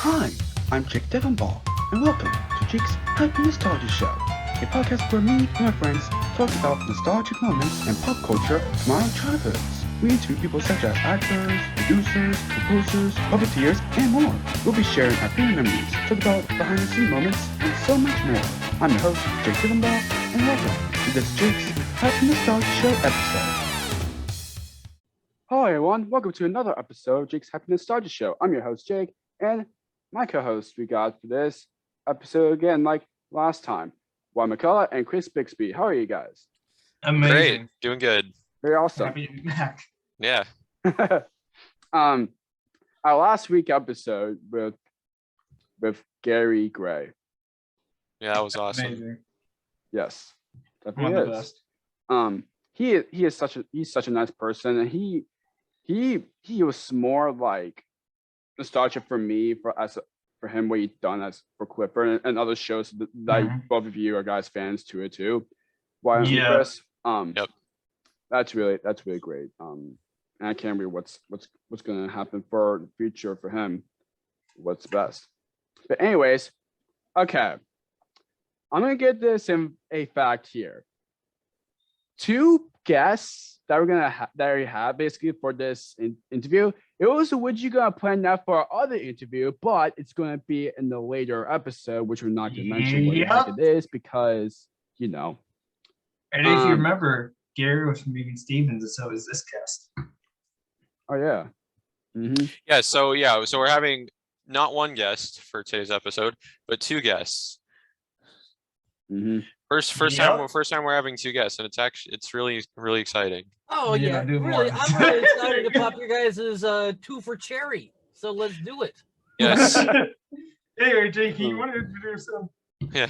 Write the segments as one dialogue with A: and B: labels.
A: Hi, I'm Jake Deffinbaugh, and welcome to Jake's Happy Nostalgia Show, a podcast where me and my friends talk about nostalgic moments and pop culture from our childhoods. We interview people such as actors, producers, composers, puppeteers, and more. We'll be sharing our favorite memories, talk about behind-the-scenes moments, and so much more. I'm your host, Jake Deffinbaugh, and welcome to this Jake's Happy Nostalgia Show episode. Hi everyone, welcome to another episode of Jake's Happy Nostalgia Show. I'm your host, Jake, and my co-host we got for this episode again, like last time, Wyatt McCullough and Bixby. How are you guys?
B: Amazing.
C: Great, doing good.
A: Very awesome.
B: Happy to be back.
C: Yeah.
A: Our last week episode with Gary Gray.
C: Yeah, that was awesome.
B: Amazing.
A: Yes,
B: One
A: definitely
B: of the
A: is.
B: best.
A: He is such a nice person, and he was more like nostalgia for me for him what he done as for Clipper and other shows that both of you are guys fans to it too. Why
B: Yeah.
A: Chris?
C: Yep.
A: That's really great. And I can't read what's gonna happen for the future for him. What's best. But anyways, okay. I'm gonna get this in a fact here. Two guests that we're gonna that we have basically for this interview. It was would you gonna plan that for our other interview, but it's gonna be in the later episode, which we're not gonna mention what the heck it is because you know.
B: And if you remember, Gary was from Megan Stevens, and so is this guest.
A: Oh yeah. Mm-hmm.
C: Yeah, so we're having not one guest for today's episode, but two guests.
A: Mm-hmm.
C: First time we're having two guests, and it's really exciting.
D: Oh yeah, really, I'm really excited to pop your guys' two for cherry. So let's do it.
C: Yes.
B: Anyway, Jakey, you want to introduce him?
C: Yeah.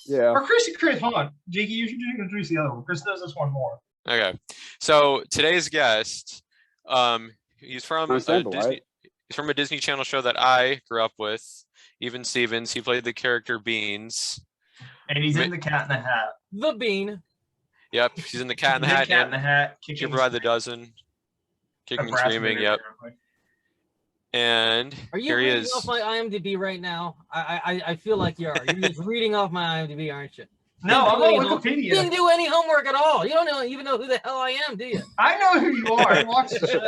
A: Yeah.
B: Or Chris, hold on. Jakey, you should introduce the other one. Chris does this one more.
C: Okay. So today's guest, he's from a Disney. He's from a Disney Channel show that I grew up with. Even Stevens. He played the character Beans.
B: And he's in the Cat in the Hat.
D: The Bean.
C: Yep, he's in the Cat in the Hat.
B: Cat in the Hat.
C: Keeper by the Dozen. Kicking and Screaming. Yep. And
D: are you
C: here he
D: reading
C: is.
D: off my IMDb right now? I feel like you are. You're just reading off my IMDb, aren't you?
B: No, I'm on Wikipedia.
D: You didn't do any homework at all. You don't even know who the hell I am, do you?
B: I know who you are. I watched the show.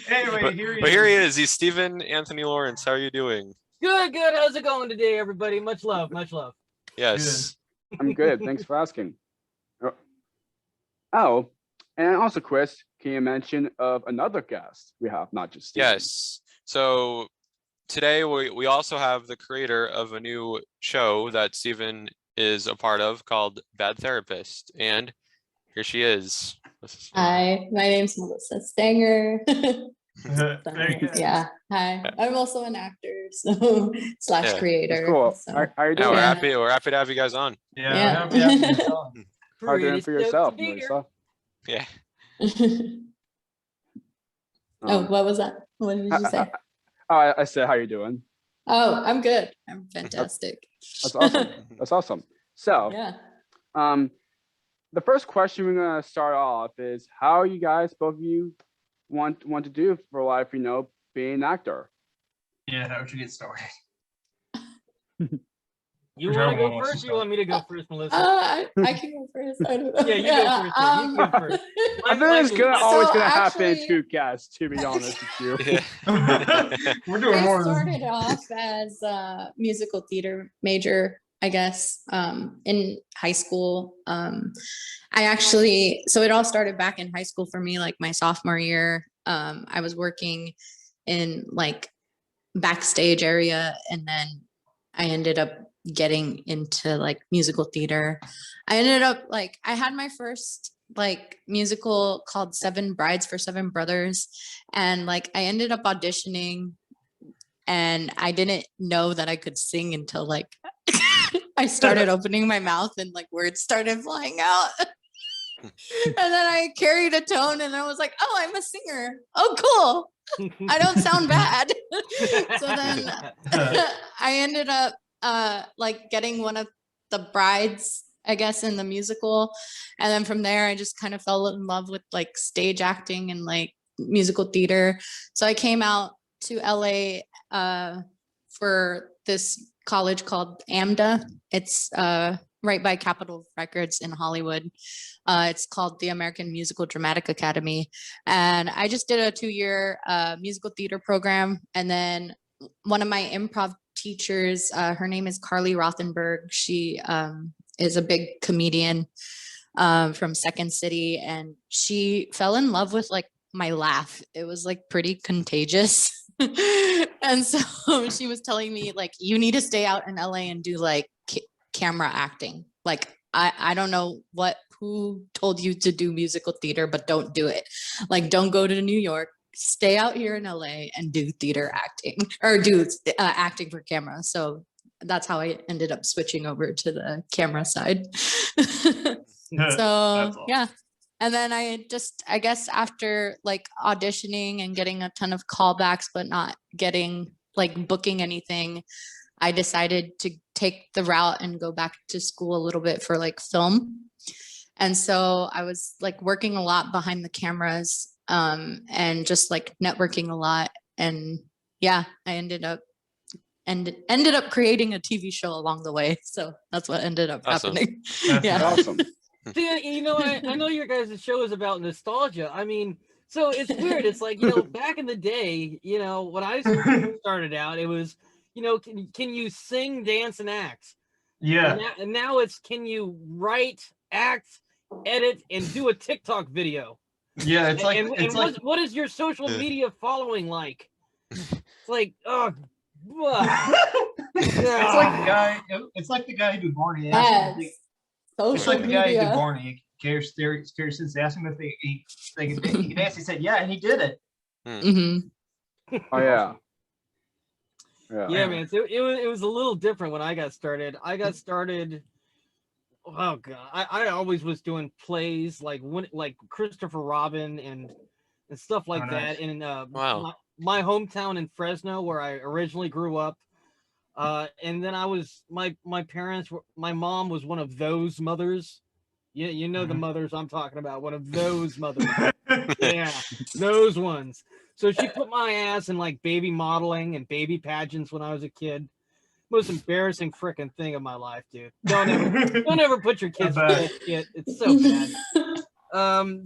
B: Anyway,
C: here he is. He's Stephen Anthony Lawrence. How are you doing?
D: Good. How's it going today, everybody? Much love.
C: Yes.
A: Good. I'm good. Thanks for asking. Oh, and also, Chris, can you mention of another guest we have, not just Stephen?
C: Yes. So today we also have the creator of a new show that Stephen is a part of called Bad Therapist, and here she is.
E: Hi, my name's Melissa Stenger.
B: Yeah.
E: Hi. I'm also an actor, so / creator.
A: That's cool.
E: So.
A: How are you doing?
C: We're happy to have you guys on.
B: Yeah.
A: How are you doing for yourself, Melissa?
C: Yeah.
E: Oh, what was that? What did you say?
A: I said, how you doing?
E: Oh, I'm good. I'm fantastic.
A: That's awesome. That's awesome. So,
E: yeah.
A: The first question we're gonna start off is how you guys, both of you, want to do for life, being an actor.
B: Yeah, how would you get started?
D: You want to go first? Or you want me to go first, Melissa?
E: I can go first. I don't know.
D: Yeah, you go first. You go first.
A: I think it's always gonna happen in two guests, to be honest with you.
C: Yeah.
B: We're doing
E: I
B: more.
E: started off as a musical theater major, I guess, in high school. So it all started back in high school for me, like my sophomore year. I was working in like backstage area, and then I ended up getting into like musical theater. I had my first like musical called Seven Brides for Seven Brothers, and like I ended up auditioning, and I didn't know that I could sing until like I started opening my mouth and like words started flying out. And then I carried a tone and I was like, oh, I'm a singer. Oh, cool. I don't sound bad. So then I ended up like getting one of the brides, I guess, in the musical. And then from there, I just kind of fell in love with like stage acting and like musical theater. So I came out to LA for this college called AMDA. It's right by Capitol Records in Hollywood. It's called the American Musical Dramatic Academy. And I just did a 2-year musical theater program. And then one of my improv teachers, her name is Carly Rothenberg. She is a big comedian from Second City. And she fell in love with like my laugh. It was like pretty contagious. And so she was telling me like, you need to stay out in LA and do like camera acting. Like, I don't know who told you to do musical theater, but don't do it. Like, don't go to New York, stay out here in LA and do theater acting or do acting for camera. So that's how I ended up switching over to the camera side. So
B: Awesome.
E: yeah. And then I guess after like auditioning and getting a ton of callbacks, but not getting like booking anything, I decided to take the route and go back to school a little bit for like film. And so I was like working a lot behind the cameras and just like networking a lot. And yeah, I ended up creating a TV show along the way. So that's what ended up happening.
B: That's
E: Yeah.
A: Awesome.
D: See, you know, I know your guys' show is about nostalgia. I mean, so it's weird. It's like, you know, back in the day, you know, when I started out, it was, you know, can you sing, dance, and act?
B: Yeah.
D: And now it's, can you write, act, edit, and do a TikTok video?
B: Yeah. It's like,
D: And what is your social media following like? It's like, oh,
B: it's like the guy. It's like the guy who did Barney.
E: Yes.
B: It's
E: Social
B: like the guy who did
E: media.
B: Barney. Cares since asked him if he could dance. He said, "Yeah," and he did it.
E: Mm-hmm.
A: Oh yeah.
D: yeah, man. So it was a little different when I got started. Oh god, I always was doing plays like Christopher Robin and stuff like
B: nice.
D: that in
C: Wow.
D: my hometown in Fresno, where I originally grew up. And then my mom was one of those mothers. You know the mothers I'm talking about, one of those mothers. Yeah, those ones. So she put my ass in like baby modeling and baby pageants when I was a kid. Most embarrassing freaking thing of my life, dude. Don't ever put your kids through that shit. It's so bad.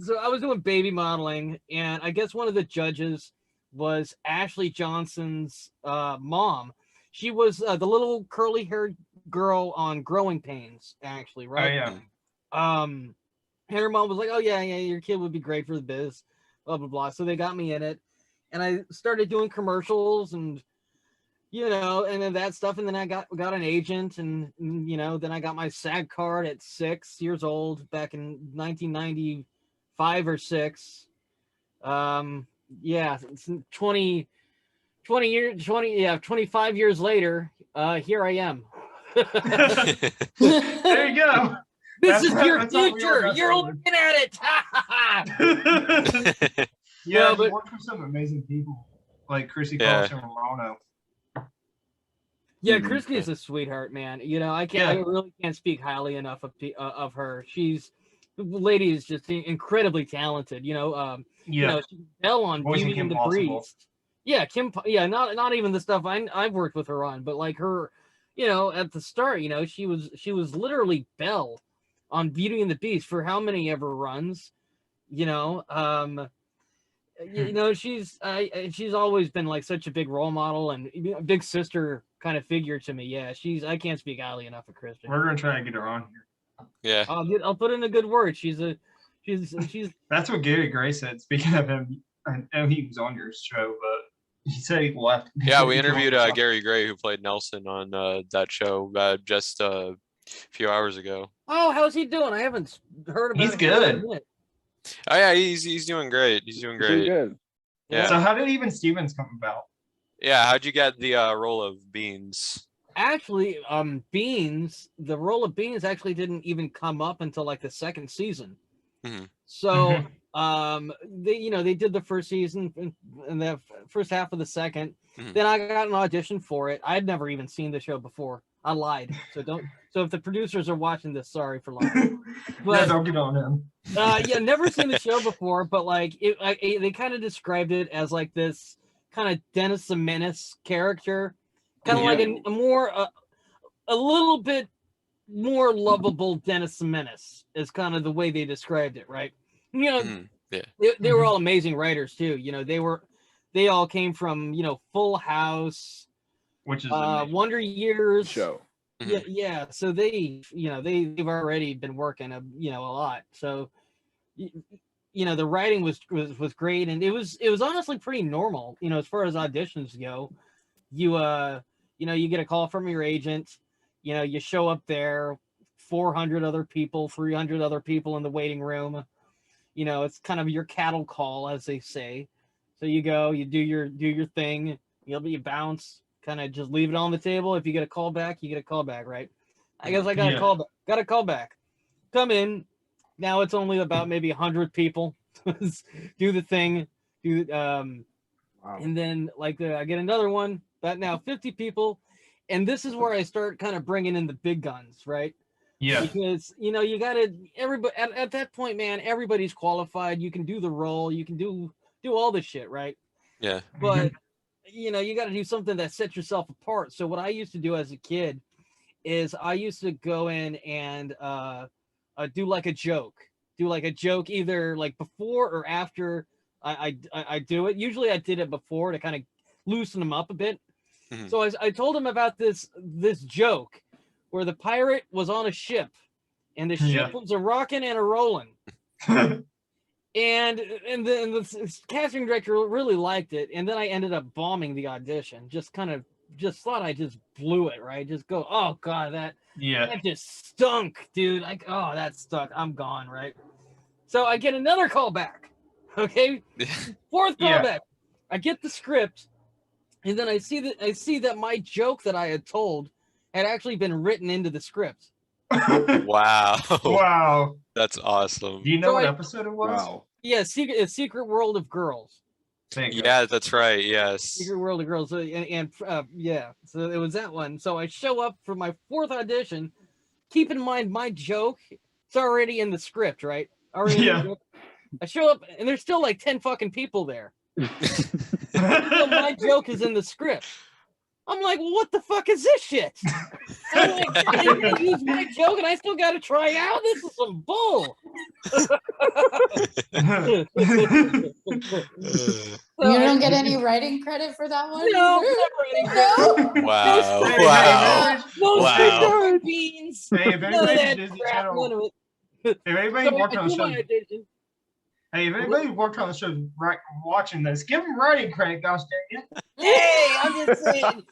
D: So I was doing baby modeling, and I guess one of the judges was Ashley Johnson's mom. She was the little curly-haired girl on Growing Pains, actually, right?
B: Oh yeah.
D: And her mom was like, "Oh yeah, your kid would be great for the biz," blah blah blah. So they got me in it, and I started doing commercials and, you know, and then that stuff. And then I got an agent, and you know, then I got my SAG card at 6 years old back in 1995 or 6. Yeah, it's 25 years later, here I am.
B: There you go.
D: This
B: That's
D: is
B: what-
D: your
B: that's what we
D: future.
B: are.
D: You're looking at it.
B: Yeah,
D: No, but-
B: he worked with some amazing people like Chrissy
C: Yeah.
B: Carlson Romano.
D: Yeah, Christie is a sweetheart, man. You know, I really can't speak highly enough of her. The lady is just incredibly talented. You know, you know, she's Belle on
B: Voicing
D: Beauty and
B: Kim
D: the
B: Possible.
D: Beast. Yeah, not even the stuff I've worked with her on, but like her, you know, at the start, you know, she was literally Belle on Beauty and the Beast for how many ever runs, you know. You know, she's always been like such a big role model and a big sister kind of figure to me. Yeah, I can't speak highly enough of Kristen.
B: We're gonna try to get her on here.
C: Yeah.
D: I'll put in a good word. She's
B: That's what Gary Gray said. Speaking of him, I know he was on your show, but he said he left.
C: Yeah, we interviewed Gary Gray, who played Nelson on that show just a few hours ago.
D: oh, how's he doing? I haven't heard about
B: He's
D: him
B: good.
D: yet.
C: Oh yeah, he's doing great. He's doing
A: Pretty
C: great.
A: good.
C: Yeah.
B: So how did Even Stevens come about?
C: Yeah, how'd you get the role of Beans?
D: Actually, the role of Beans actually didn't even come up until like the second season.
C: Mhm.
D: So, they did the first season and the first half of the second.
C: Mhm.
D: Then I got an audition for it. I had never even seen the show before. I lied. So if the producers are watching this, sorry for lying.
B: Yeah, don't get on him.
D: Yeah, never seen the show before, but like they kind of described it as like this kind of Dennis the Menace character, kind of
B: Yeah.
D: like a more a little bit more lovable Dennis the Menace is kind of the way they described it, right? You know,
C: Mhm. Yeah.
D: they were all amazing writers too. You know, they all came from, you know, Full House,
B: Which is amazing.
D: Wonder Years.
A: Show.
D: Yeah, yeah. So they, you know, they've already been working you know, a lot. So you know, the writing was great, and it was honestly pretty normal, you know, as far as auditions go. You you know, you get a call from your agent, you know, you show up there, 400 other people, 300 other people in the waiting room. You know, it's kind of your cattle call, as they say. So you go, you do your thing, you bounce, kind of just leave it on the table. If you get a call back, you get a call back, right? I guess I got
B: Yeah.
D: a call back. Got a call back. Come in. Now it's only about maybe 100 people. Do the thing.
A: Wow.
D: And then like I get another one, but now 50 people. And this is where I start kind of bringing in the big guns, right?
B: Yeah.
D: Because, you know, you got to, everybody at that point, man, everybody's qualified. You can do the role. You can do all this shit, right?
C: Yeah.
D: But, you know, you got to do something that sets yourself apart. So what I used to do as a kid is I used to go in and do like a joke. Do like a joke either like before or after I do it. Usually I did it before to kind of loosen them up a bit.
C: Mhm.
D: So I told him about this joke where the pirate was on a ship and the ship was a rocking and a rolling. And the casting director really liked it. And then I ended up bombing the audition. Just thought I just blew it, right? Just go, oh God, that just stunk, dude. Like, oh, that stunk. I'm gone, right? So I get another call back. Okay. Fourth call back. I get the script, and then I see that my joke that I had told had actually been written into the script.
C: Wow.
B: Wow.
C: That's awesome.
B: Do you know
D: So
B: what
D: I-
B: episode it was?
A: Wow.
D: Yeah, Secret World of Girls.
B: Thank God.
C: Yeah, that's right. Yes.
D: Secret World of Girls. So, yeah, so it was that one. So I show up for my fourth audition. Keep in mind, my joke, it's already in the script, right? Already in the script. I show up, and there's still like 10 fucking people there. So my joke is in the script. I'm like, well, what the fuck is this shit? I'm like, I use my joke, and I still got to try out? This is some bull.
E: You don't get any writing credit for that one?
D: No,
E: either?
D: not writing credit.
E: No?
C: Wow.
B: Hey,
C: Wow.
D: No
C: Wow.
D: script beans.
B: Hey, if
D: None of
B: anybody's
D: that
B: Disney
D: crap,
B: Channel,
D: none of it.
B: if anybody
D: So
B: worked
D: I
B: on the
D: do
B: show,
D: my audition.
B: hey, if anybody worked on the show watching this, give them writing credit, gosh dang it.
D: Hey, I'm just saying.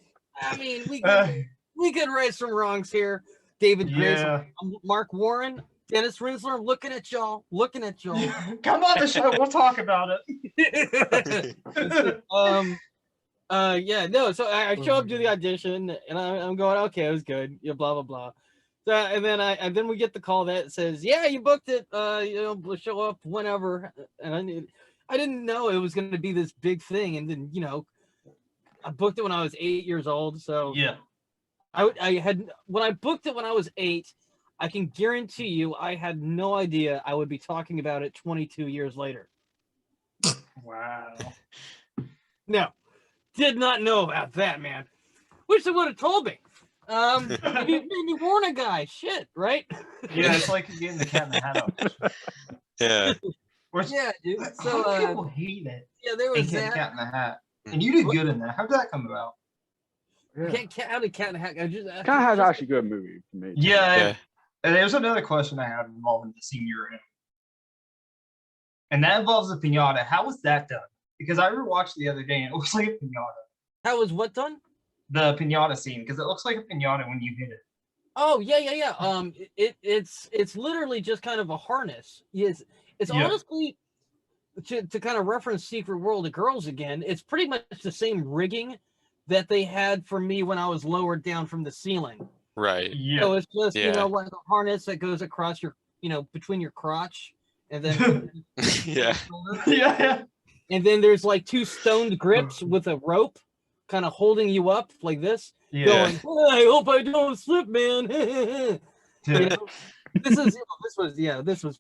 D: I mean, we could right some wrongs here. David Grace,
B: Yeah.
D: Mark Warren, Dennis Rinsler. I'm looking at y'all.
B: Come on the show, we'll talk about it.
D: Yeah, no. So I show up to the audition, and I'm going, okay, it was good. Yeah, blah blah blah. So and then we get the call that says, yeah, you booked it. You know, show up whenever. And I didn't know it was going to be this big thing. And then, you know, I booked it when I was 8 years old. So
B: Yeah.
D: I had when I booked it when I was 8. I can guarantee you, I had no idea I would be talking about it 22 years later.
B: Wow.
D: No, did not know about that, man. Wish they would have told me. Maybe warn a guy. Shit, right?
B: Yeah, it's like getting the cat in the hat up.
C: Yeah.
D: Yeah, dude.
B: So
D: So
B: people hate it.
D: yeah, there
B: They
D: was
B: get
D: that.
B: cat in the hat. And you did good in that. How did that come about?
D: How did Cat in the Hat?
A: Cat has actually a good movie for me.
B: Yeah.
C: Yeah.
B: And there's another question I have involving the scene you're in. And that involves the pinata. How was that done? Because I rewatched the other day and it looks like a pinata.
D: How was what done?
B: The pinata scene, because it looks like a pinata when you hit it.
D: Oh yeah. It's literally just kind of a harness. It's
B: Yeah.
D: honestly to kind of reference Secret World of Girls again. It's pretty much the same rigging that they had for me when I was lowered down from the ceiling.
C: Right.
B: Yeah.
D: So it's just you
C: Yeah.
D: know like a harness that goes across your between your crotch and then
C: Yeah.
B: Yeah.
D: and then there's like 2 stoned grips with a rope kind of holding you up like this.
B: Yeah.
D: Going, "Oh, I hope I don't slip, man." You know, this was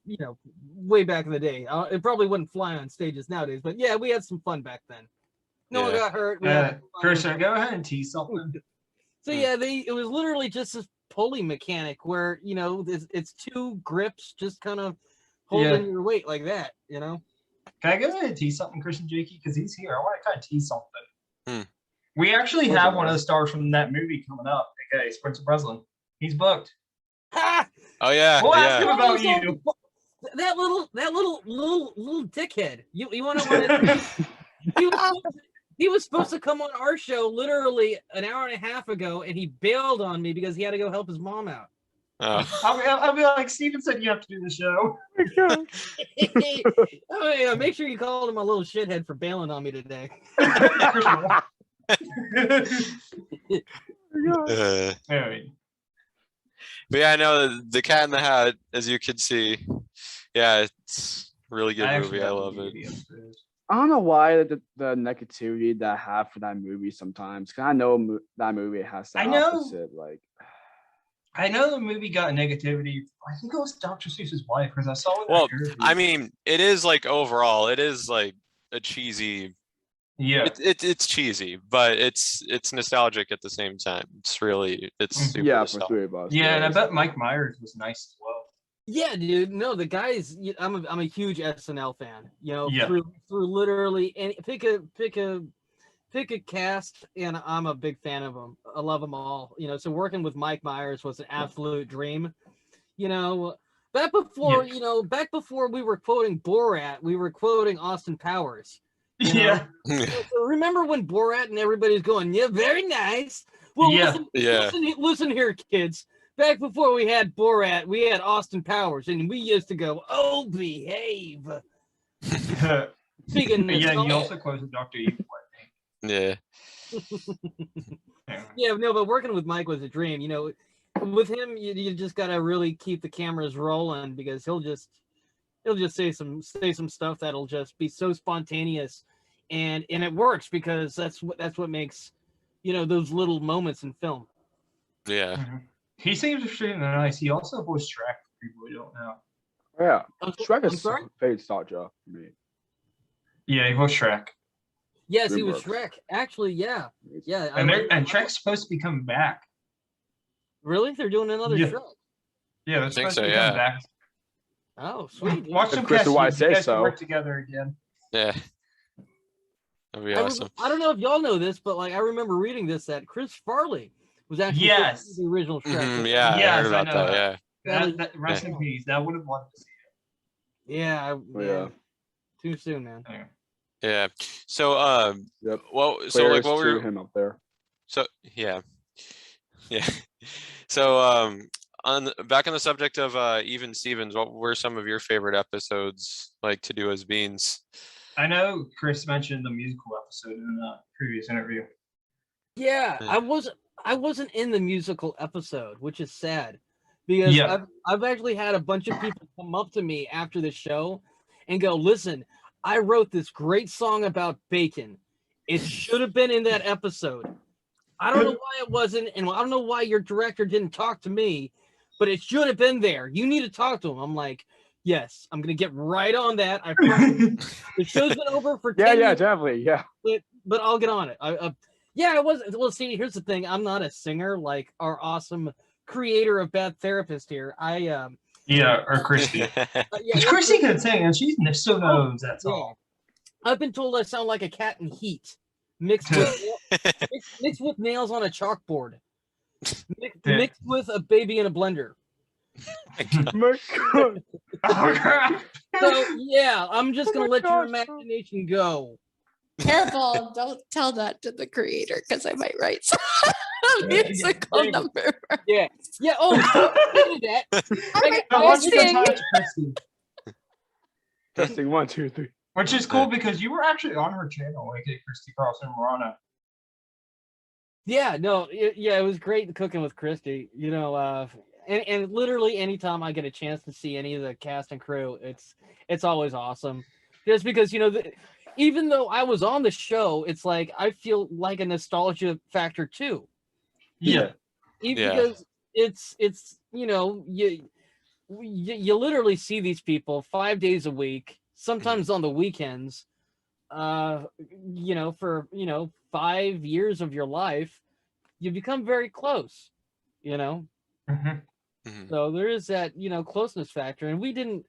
D: way back in the day. It probably wouldn't fly on stages nowadays, but yeah, we had some fun back then. No one
C: Yeah.
D: got hurt. We had some fun.
B: Christian, go ahead and tease something.
D: So yeah, it was literally just this pulley mechanic where, you know, it's two grips just kind of holding your weight like that, you know.
B: Can I go ahead and tease something, Christian Jakey? Because he's here. I want to kind of tease something.
C: Hmm.
B: We actually
A: What's
B: have
A: it,
B: one of
A: man?
B: the stars from that movie coming up. Okay, Spencer Breslin. He's booked.
D: Ha!
C: Oh yeah,
B: We'll ask
C: yeah.
B: him about
D: Also,
B: you.
D: that little dickhead. You want to he was supposed to come on our show literally an hour and a half ago, and he bailed on me because he had to go help his mom out.
C: Oh.
B: I'll be like, Steven said you have to do the show.
D: Oh, yeah, make sure you called him a little shithead for bailing on me today.
B: Anyway,
C: But yeah, I know the Cat in the Hat, as you can see. Yeah, it's a really good
B: actually
C: movie. I
B: have the
C: love it.
B: DVD upstairs.
A: I don't know why the negativity that I have for that movie sometimes. Cause I know that movie has the
B: I know.
A: opposite. Like,
B: I know the movie got negativity. I think it was Dr. Seuss's Wife because I saw it.
C: Well, I mean, it is like overall, it is like a cheesy.
B: yeah,
C: It's cheesy, but it's nostalgic at the same time. It's really super
A: yeah, for
C: nostalgic.
A: three of us.
B: yeah, and I
A: it's-
B: bet Mike Myers was nice as well.
D: Yeah, dude. No, the guys. I'm a huge SNL fan. You know,
B: Yeah.
D: through literally any pick a cast, and I'm a big fan of them. I love them all. You know, so working with Mike Myers was an absolute dream. You know, back before we were quoting Borat, we were quoting Austin Powers. You know?
B: Yeah,
D: So remember when Borat and everybody's going, yeah, very nice. Well,
B: Yeah.
D: listen here, kids. Back before we had Borat, we had Austin Powers, and we used to go, "Oh, behave." Speaking of
B: yeah. You
D: nostalgia-
B: also quoted Dr. Evil.
C: Yeah.
D: yeah, no, but working with Mike was a dream. You know, with him, you just gotta really keep the cameras rolling because he'll just say some stuff that'll just be so spontaneous, and it works because that's what makes, you know, those little moments in film.
C: Yeah.
B: He seems extremely nice. He also voiced Shrek for people who don't know.
A: yeah, Shrek
D: I'm
A: is
D: sorry?
A: very nostalgia for me.
B: Yeah, he voiced Shrek.
D: Yes, he was
A: DreamWorks.
D: Shrek. Actually, yeah.
B: And Shrek's supposed to be coming back.
D: Really, they're doing another
B: Yeah.
D: Shrek.
B: Yeah, they're
C: think
B: supposed
C: so,
B: to be
C: yeah.
B: coming back.
D: Oh, sweet. dude.
B: Watch
A: If
B: them
A: Christie
B: cast
A: Wyatt
B: you
A: says
B: guys can
A: so.
B: work together again.
C: Yeah. That'd be
D: I
C: awesome.
D: don't know if y'all know this, but like I remember reading this that Chris Farley was actually
B: Yes.
D: the original Shrek.
C: Mhm, yeah,
B: Yes,
C: I heard
B: I
C: about
B: know
C: that.
B: that.
C: Yeah.
B: That rest in peace. That would have wanted to see
D: Yeah,
A: Yeah.
D: Too soon, man.
B: it. Anyway.
C: Yeah. So
A: Yep.
C: well, so
A: Players
C: like what
A: to
C: were
A: him up there.
C: so yeah. Yeah. So back on the subject of Even Stevens, what were some of your favorite episodes like to do as Beans?
B: I know Chris mentioned the musical episode in the previous interview.
D: Yeah,
C: Yeah.
D: I wasn't in the musical episode, which is sad because
B: Yeah.
D: I've actually had a bunch of people come up to me after the show and go, "Listen, I wrote this great song about bacon. It should have been in that episode. I don't know why it wasn't, and I don't know why your director didn't talk to me, but it should have been there. You need to talk to him." I'm like, "Yes, I'm gonna get right on that. I promise." The show's been over for 10
A: Yeah,
D: years,
A: definitely. Yeah.
D: but I'll get on it. Yeah, it was. Well, see, here's the thing. I'm not a singer like our awesome creator of Bad Therapist here.
B: Yeah, or Christy.
D: Yeah,
B: Because Christy can sing, and she still knows that song.
D: I've been told I sound like a cat in heat, mixed with nails on a chalkboard, mixed with a baby in a blender.
A: My God.
B: Oh, crap.
D: So yeah, I'm just gonna
A: my
D: let your
A: gosh.
D: imagination go.
E: Careful, don't tell that to the creator because I might write some musical
D: yeah.
E: number.
D: Yeah. Oh, do that.
E: I
B: Now, why don't you go
E: sing.
B: talk to Christy?
A: Testing 1, 2, 3.
B: Which is cool because you were actually on her channel, like Christy Carlson Morana.
D: Yeah, no, it was great cooking with Christy. You know, and literally anytime I get a chance to see any of the cast and crew, it's always awesome. Just because, you know, even though I was on the show, it's like I feel like a nostalgia factor too.
B: Yeah.
D: Because it's you know, you literally see these people 5 days a week, sometimes on the weekends, you know, for 5 years of your life. you become very close, you know.
B: Mhm.
C: Mhm.
D: So there is that, you know, closeness factor, and we didn't.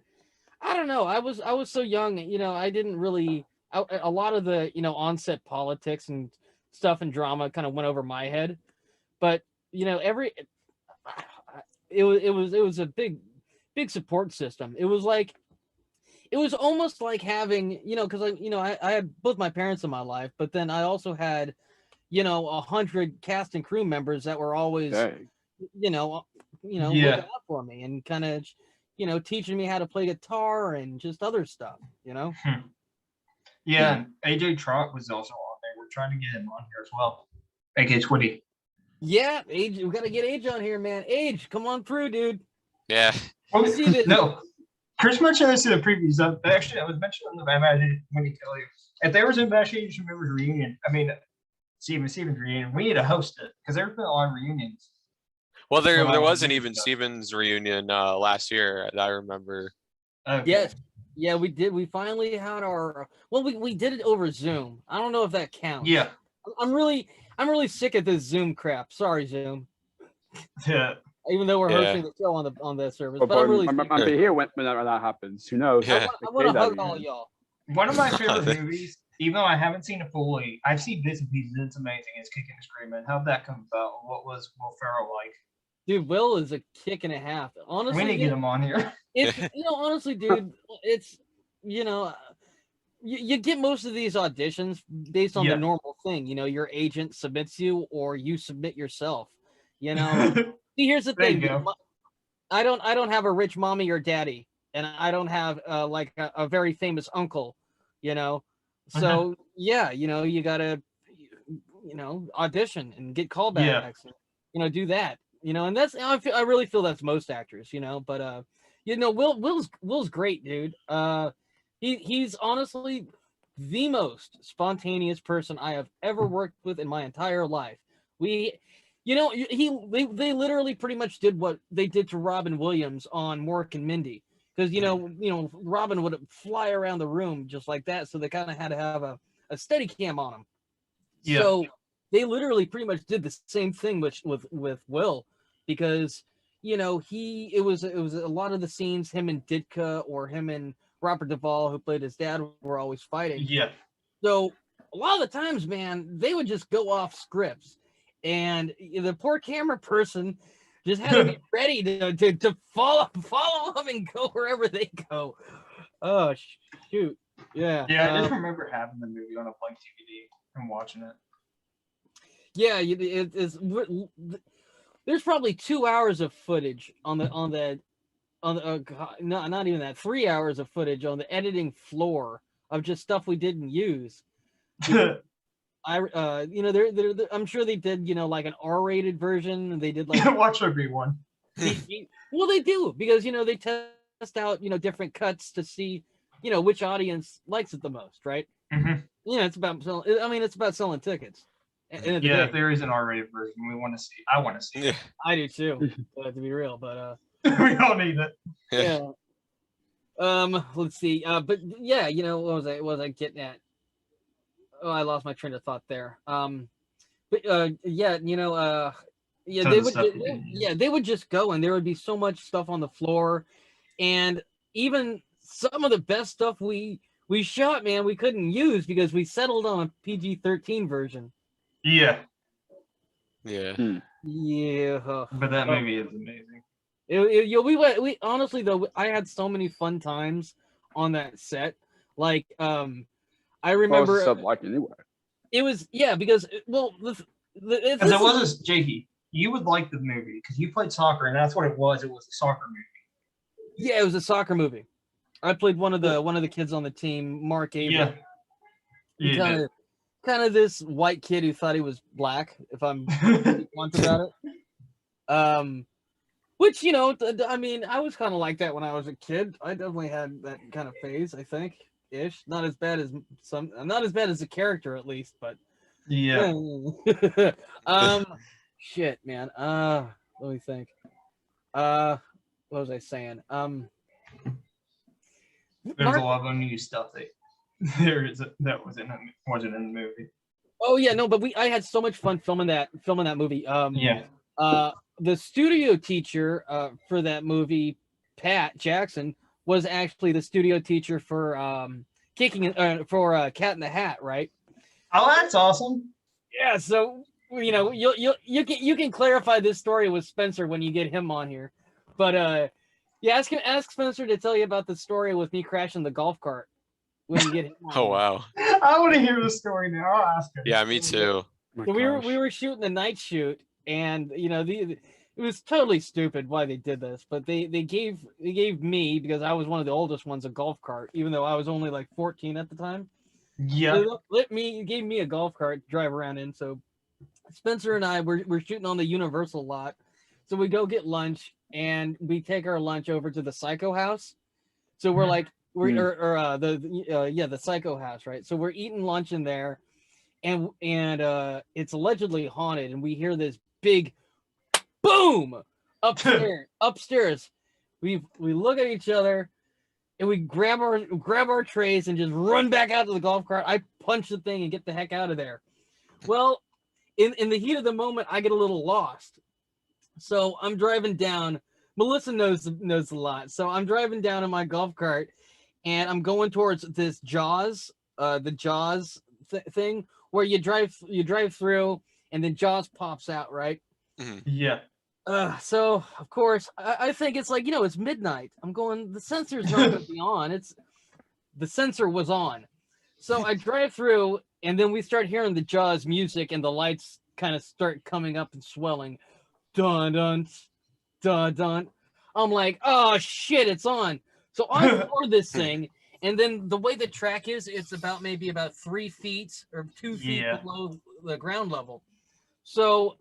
D: I don't know. I was so young, you know. I didn't really. A lot of the, you know, onset politics and stuff and drama kind of went over my head, but you know, it was a big support system. It was like, it was almost like having, you know, because I had both my parents in my life, but then I also had, you know, 100 cast and crew members that were always,
A: Dang.
D: you know,
B: Yeah.
D: looking out for me and kind of, you know, teaching me how to play guitar and just other stuff, you know.
B: Yeah, and AJ Trot was also on there. We're trying to get him on here as well. AK Twitty.
D: Yeah, Age, we gotta get Age on here, man. Age, come on through, dude.
C: Yeah.
B: Well,
D: See that-
B: no, Chris mentioned this in a previous actually, I was mentioning on the Imagine when he tell you if there was an Imagination Members reunion. I mean, Steven's reunion. We need to host it because there's been a lot of reunions.
C: Well, there
B: Well,
C: was an
B: maybe
C: even
B: so.
C: Stevens reunion last year that I remember.
B: Okay.
D: Yes. Yeah, we did. We finally had our. Well, we did it over Zoom. I don't know if that counts.
B: Yeah.
D: I'm really sick of this Zoom crap. Sorry, Zoom.
B: Yeah.
D: Even though we're
C: Yeah.
D: hosting the show on that service,
A: But,
D: but I'm really.
A: I'm be here when that happens. Who knows?
C: Yeah.
D: I want to
A: That
D: hug
A: we
D: all
A: have.
D: y'all.
B: One of my favorite movies, even though I haven't seen it fully, I've seen bits and pieces. It's amazing. It's Kicking and Screaming. How'd that come about? What was Will Ferrell like?
D: Dude, Will is a kick and a half. Honestly,
B: We need to get him on here.
D: it's you know, honestly, dude, it's you know, you get most of these auditions based on
B: Yeah.
D: the normal thing. You know, your agent submits you or you submit yourself. You know, see, here's the
B: There you
D: thing.
B: go.
D: I don't have a rich mommy or daddy, and I don't have like a very famous uncle. You know, so yeah, you know, you gotta audition and get callbacks.
B: Yeah.
D: You know, do that. You know, and that's I really feel that's most actors. You know, but you know, Will's great, dude. He's honestly the most spontaneous person I have ever worked with in my entire life. They literally pretty much did what they did to Robin Williams on Mork and Mindy, because you know Robin would fly around the room just like that, so they kind of had to have a steady cam on him.
B: Yeah.
D: So they literally pretty much did the same thing with Will, because you know it was a lot of the scenes him and Ditka or him and Robert Duvall, who played his dad, were always fighting.
B: Yeah.
D: So a lot of the times, man, they would just go off scripts, and the poor camera person just had to be ready to follow them and go wherever they go. Oh shoot, yeah.
B: Yeah, I just remember having the movie on a blank DVD and watching it.
D: Yeah, there's probably 2 hours of footage on the no, not even that, 3 hours of footage on the editing floor of just stuff we didn't use. I'm sure they did, like an R-rated version. They did like
B: Watch every one.
D: well, they do, because they test out different cuts to see which audience likes it the most, right? It's about selling tickets.
B: Yeah, if there is an R-rated version, we want to see. I want to see.
C: Yeah.
D: I do too, to be real, but
B: We all need it.
D: yeah. Let's see. But yeah, what was I getting at? Oh, I lost my train of thought there. But yeah, yeah, they would just go, and there would be so much stuff on the floor, and even some of the best stuff we shot, man, we couldn't use because we settled on a PG-13 version.
B: Yeah.
C: Yeah.
D: Yeah.
B: But that movie is amazing.
D: We honestly, though, I had so many fun times on that set. Like, I remember
A: stuff like anyway.
D: it was, yeah, because
B: Because it was Jakey. You would like the movie because you played soccer, and that's what it was. It was a soccer movie.
D: Yeah, it was a soccer movie. I played one of the kids on the team, Mark Avery.
B: Yeah.
D: Kind of this white kid who thought he was black, if I'm blunt about it. Which, I mean, I was kind of like that when I was a kid. I definitely had that kind of phase, I think, ish. Not as bad as the character, at least, but
B: Yeah.
D: shit, man. Let me think. What was I saying?
B: There's a lot of unused stuff that wasn't in the movie.
D: Oh yeah, no, but I had so much fun filming that movie.
B: Yeah.
D: The studio teacher for that movie, Pat Jackson, was actually the studio teacher for Cat in the Hat, right?
B: Oh, that's awesome.
D: Yeah, so you can clarify this story with Spencer when you get him on here, but yeah, ask Spencer to tell you about the story with me crashing the golf cart when you get him on
C: Oh
D: here.
C: wow.
B: I want to hear the story now. I'll ask him.
C: Yeah, me too.
A: My
D: So
A: gosh.
D: we were shooting the night shoot, and it was totally stupid why they did this, but they gave me, because I was one of the oldest ones, a golf cart, even though I was only like 14 at the time.
B: Yeah.
D: They gave me a golf cart to drive around in. So Spencer and I we're shooting on the Universal lot, so we go get lunch, and we take our lunch over to the Psycho House. So we're like the Psycho House, right? So we're eating lunch in there, and it's allegedly haunted, and we hear this big boom upstairs. We look at each other, and we grab our trays and just run back out to the golf cart. I punch the thing and get the heck out of there. Well, in the heat of the moment, I get a little lost. So I'm driving down. Melissa knows a lot. So I'm driving down in my golf cart, and I'm going towards this Jaws, the Jaws thing where you drive through, and then Jaws pops out, right?
B: Yeah.
D: So of course I think it's like, it's midnight. I'm going, the sensor's not going to be on. The sensor was on. So I drive through, and then we start hearing the Jaws music, and the lights kind of start coming up and swelling. Dun dun dun dun. I'm like, oh shit, it's on. So I floor this thing, and then the way the track is, it's maybe about 3 feet or 2 feet below the ground level. So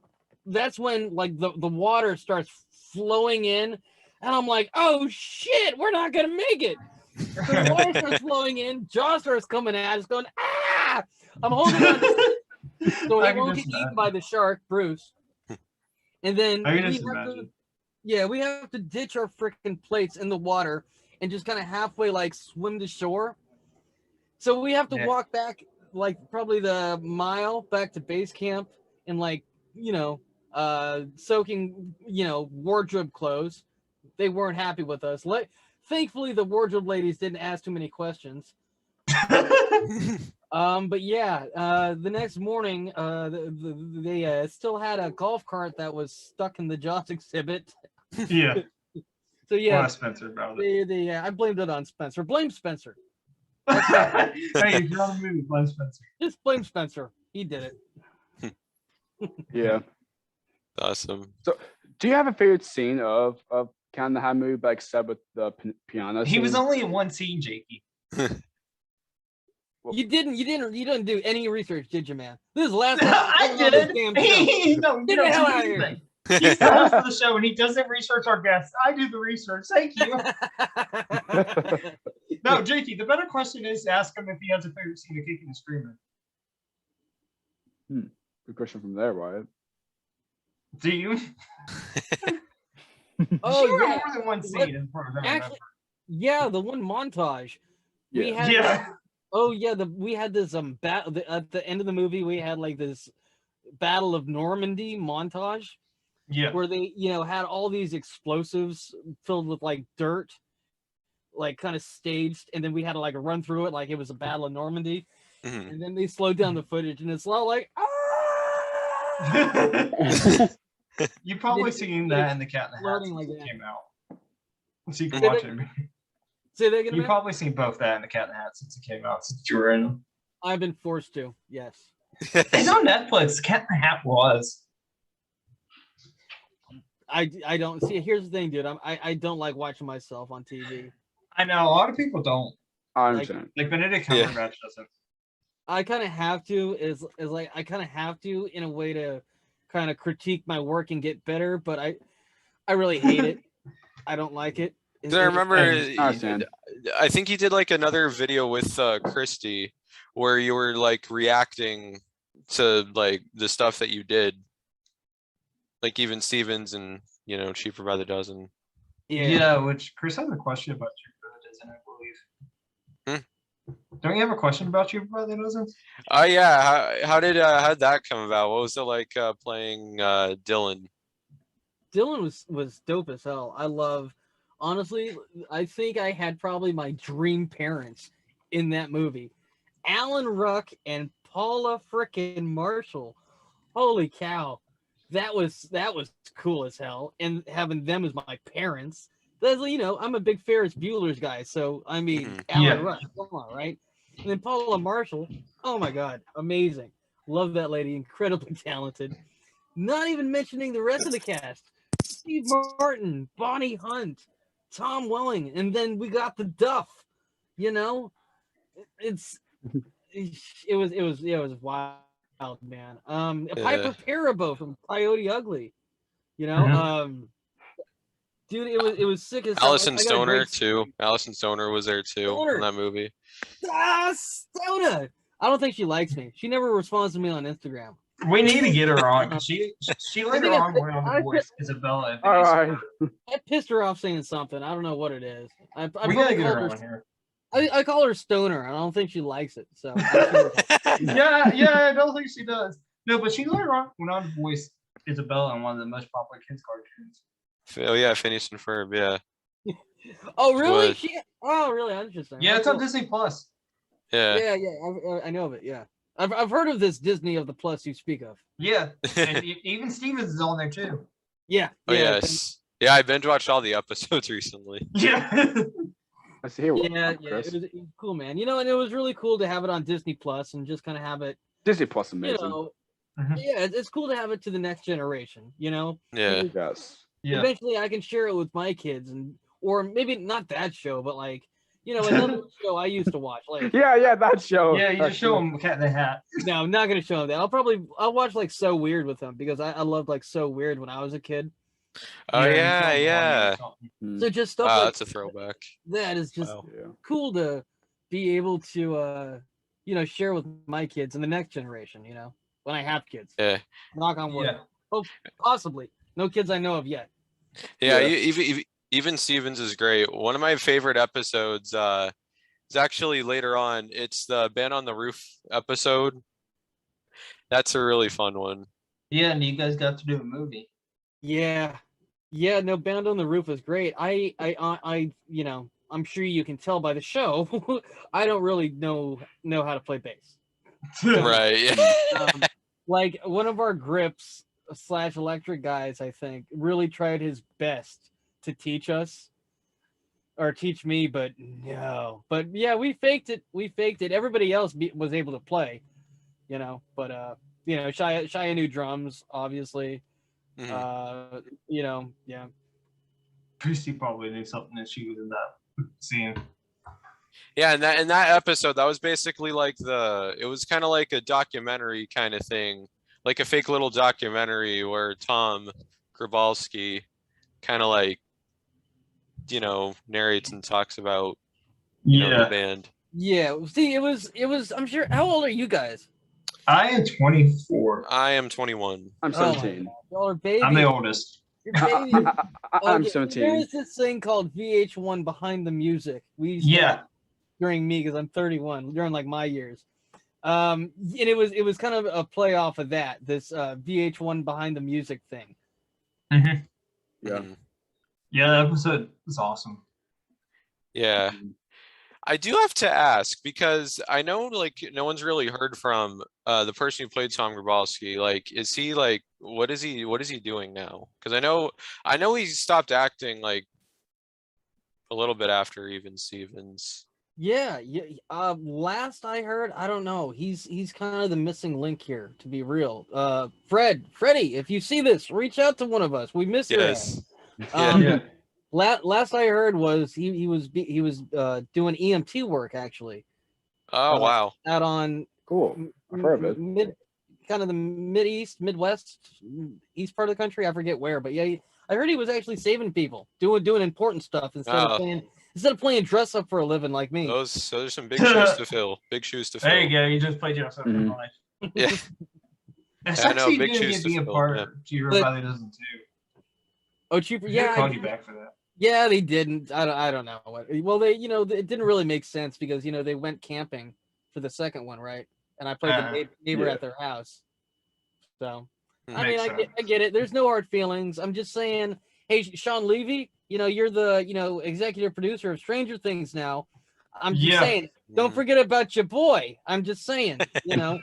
D: that's when like the water starts flowing in, and I'm like, oh shit, we're not gonna make it. So the water starts flowing in, Jaws starts coming at us, going, ah! I'm holding on so he won't get eaten by the shark, Bruce. And then we have to ditch our freaking plates in the water and just kind of halfway like swim to shore. So we have to walk back like probably the mile back to base camp and like, soaking, wardrobe clothes. They weren't happy with us. Thankfully, the wardrobe ladies didn't ask too many questions. But yeah, the next morning, they still had a golf cart that was stuck in the Jaws exhibit.
B: Yeah.
D: So yeah,
B: Spencer about it.
D: I blamed it on Spencer. Blame Spencer.
B: Hey, if you're on the movie, blame Spencer.
D: Just blame Spencer. He did it.
A: Yeah.
C: Awesome.
A: So, do you have a favorite scene of Cat in the Hat movie, but except with the piano?
B: He was
A: scene?
B: only in one scene, Jakey.
D: You didn't do any research, did you, man? This is the last time
B: I did. He
D: Get the hell out of here.
B: He's the host of the show, and he doesn't research our guests. I do the research. Thank you. No, Jakey, the better question is to ask him if he has a favorite scene of Kicking and Screaming.
A: Good question from there, Wyatt.
B: Do you?
D: Oh,
B: Sure,
D: yeah.
B: more than one scene in front of
D: Actually, yeah, the one montage. We
A: Yeah.
D: had we had this battle at the end of the movie. We had like this Battle of Normandy montage.
B: Yeah.
D: Where they, had all these explosives filled with like dirt, like kind of staged, and then we had to like run through it like it was a Battle of Normandy. And then they slowed down the footage, and it's all like, ah!
B: You've probably seen that in the Cat in the Hat since
D: like
B: it
D: that.
B: came out. So you can watch it.
D: Say that again.
B: You've probably seen both that and the Cat in the Hat since it came out, since you were in them.
D: I've been forced to, yes.
B: It's on Netflix. Cat in the Hat was.
D: I don't see. Here's the thing, dude. I don't like watching myself on TV.
B: I know a lot of people don't.
A: I understand.
B: Like Benedict Cumberbatch doesn't.
D: I kind of have to. Is like I kind of have to in a way to kind of critique my work and get better. But I really hate it. I don't like it.
C: I remember.
A: understand.
C: I think you did like another video with Christie where you were like reacting to like the stuff that you did. Like even Stevens and Cheaper by the Dozen.
B: Yeah, which Chris has a question about Cheaper by the Dozen, I believe. Don't you have a question about your brother doesn't?
C: Oh yeah, how'd that come about? What was it like playing Dylan?
D: Dylan was dope as hell. Honestly, I think I had probably my dream parents in that movie. Alan Ruck and Paula frickin' Marshall. Holy cow. That was cool as hell. And having them as my parents. That's, I'm a big Ferris Bueller's guy. So I mean,
C: Mhm.
D: Alan
B: Yeah.
D: Ruck, come on, right? And then Paula Marshall. Oh my god, amazing. Love that lady, incredibly talented. Not even mentioning the rest of the cast. Steve Martin, Bonnie Hunt, Tom Welling, and then we got the Duff. It's it was wild, man. Piper Perabo from Coyote Ugly. Dude, it was sick as hell.
C: Allison
D: I got a
C: Stoner
D: great-
C: too. Allison Stoner was there too
D: Stoner.
C: in that movie.
D: Stoner. I don't think she likes me. She never responds to me on Instagram.
B: We need to get her on because she later
D: think
B: on went on
D: I
B: the voice Isabella.
A: All right.
D: I pissed her off saying something. I don't know what it is. I
B: We
D: probably
B: gotta get
D: called
B: her
D: her.
B: on here.
D: I call her Stoner. I don't think she likes it. So
B: Yeah, I don't think she does. No, but she later on went on to voice Isabella in one of the most popular kids cartoons.
C: Oh yeah, Phineas and Ferb. Yeah,
D: oh really?
C: What?
D: Oh really? Interesting.
B: Yeah, it's
D: Cool.
B: on Disney Plus.
C: yeah.
D: Yeah. I know of it. Yeah, I've heard of this Disney of the Plus you speak of.
B: Yeah, and even Stevens is on there too.
D: Yeah.
C: Oh yes. Yeah, I binge watched all the episodes recently.
B: Yeah.
A: I see here.
D: Yeah.
A: It
D: It was cool, man. And it was really cool to have it on Disney Plus and just kind of have it.
A: Disney Plus amazing.
B: Mhm.
D: Yeah, it's cool to have it to the next generation.
C: Yeah.
D: Because
A: Yes.
B: Yeah.
D: eventually I can share it with my kids, or maybe not that show, but another show I used to watch. Like,
A: Yeah, that show.
B: Yeah, you just show them Cat in the Hat.
D: no, I'm not gonna show them that. I'll watch like So Weird with them because I loved like So Weird when I was a kid.
C: Oh
B: you
C: yeah,
B: show 'em
C: yeah.
B: or something.
A: Mm.
D: So just stuff
C: Wow,
D: like
C: that's a throwback.
D: that is just
C: Wow.
A: Yeah.
D: cool to be able to share with my kids and the next generation. When I have kids.
C: Yeah.
D: Knock on wood.
B: Yeah.
D: Oh, possibly. No kids I know of yet.
C: Yeah,
A: Yeah.
C: even Stevens is great. One of my favorite episodes is actually later on. It's the Band on the Roof episode. That's a really fun one.
B: Yeah, and you guys got to do a movie.
D: Yeah. Yeah, no, Band on the Roof is great. I'm sure you can tell by the show, I don't really know how to play bass.
C: Right. Yeah.
D: Like one of our grips / electric guys, I think, really tried his best to teach us or teach me, but no. But yeah, we faked it. Everybody else was able to play, but Shia knew drums, obviously.
C: Mhm.
D: Yeah.
B: Christie probably knew something that she was in that scene.
C: Yeah, and that episode, that was basically like it was kind of like a documentary kind of thing, like a fake little documentary where Tom Grabowski kind of like, narrates and talks about, the band.
D: Yeah. See, it was, I'm sure. How old are you guys?
B: I am 24.
C: I am 21.
A: I'm
D: Oh my
A: 17.
D: God, y'all are babies.
B: I'm the oldest.
D: You're babies.
A: I'm
D: Okay,
A: 17.
D: There's this thing called VH1 Behind the Music. We used to
B: Yeah.
D: watch during me because I'm 31 during like my years. And it was kind of a play off of that, this VH1 Behind the Music thing.
B: Mhm.
A: Yeah.
C: Mhm.
B: Yeah, that episode was awesome.
C: Yeah. I do have to ask because I know like no one's really heard from the person who played Tom Grabowski. Like, is he like what is he doing now? Because I know he stopped acting like a little bit after even Stevens.
D: Yeah. Last I heard, I don't know. He's kind of the missing link here, to be real. Freddy, if you see this, reach out to one of us. We miss your ass.
C: Yes.
B: Yeah.
D: Last I heard was he was doing EMT work actually.
C: Oh wow.
D: Out on
A: Cool. I've heard of it.
D: Kind of the Midwest, east part of the country. I forget where, but yeah, I heard he was actually saving people, doing important stuff instead of playing dress up for a living like me.
C: Those are some big shoes to fill. Big shoes to fill.
B: There you go. You just played yourself in
A: Mhm.
B: life.
C: Yeah.
B: It's
C: I know,
B: actually
C: big
B: good
C: shoes
B: to be
C: to
B: a
C: fill,
B: part
C: yeah.
B: of Cheaper
D: But-
B: probably doesn't too.
D: Oh, cheaper.
B: Yeah,
D: Yeah,
B: called you back for that.
D: yeah, they didn't. I don't know what. Well, it didn't really make sense because they went camping for the second one, right? And I played the neighbor
A: yeah.
D: at their house. So I
C: Hmm.
D: mean,
B: Makes
D: I get it. There's no hard feelings. I'm just saying, hey, Sean Levy, you're the executive producer of Stranger Things now. I'm just
B: Yeah.
D: saying, don't forget about your boy. I'm just saying, don't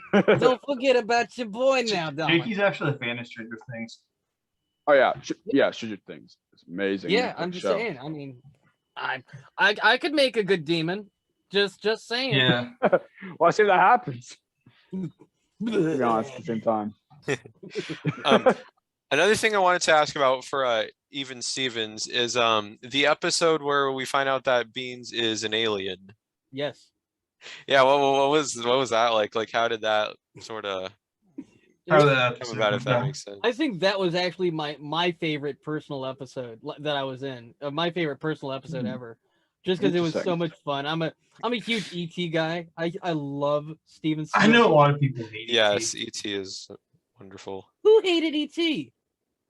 D: forget about your boy now, Dominic.
B: Jakey's actually a fan of Stranger Things.
A: Oh yeah, yeah, Stranger Things. It's amazing.
D: Yeah,
A: Netflix
D: I'm just
A: show.
D: saying. I mean, I could make a good demon. Just saying.
B: Yeah.
A: Well, I see that happens. To be honest, at the same time.
C: Another thing I wanted to ask about for Even Stevens is the episode where we find out that Beans is an alien.
D: Yes.
C: Yeah, what was that like? Like, how did that sort of
B: How did that
C: come
B: episode
C: about? If
B: go?
C: that makes sense.
D: I think that was actually my favorite personal episode that I was in. My favorite personal episode ever, just because it was so
A: Interesting.
D: much fun. I'm a huge ET guy. I love Steven
B: I
D: Spielberg.
B: know a lot of people hate it.
C: Yes, ET is wonderful.
D: Who hated ET?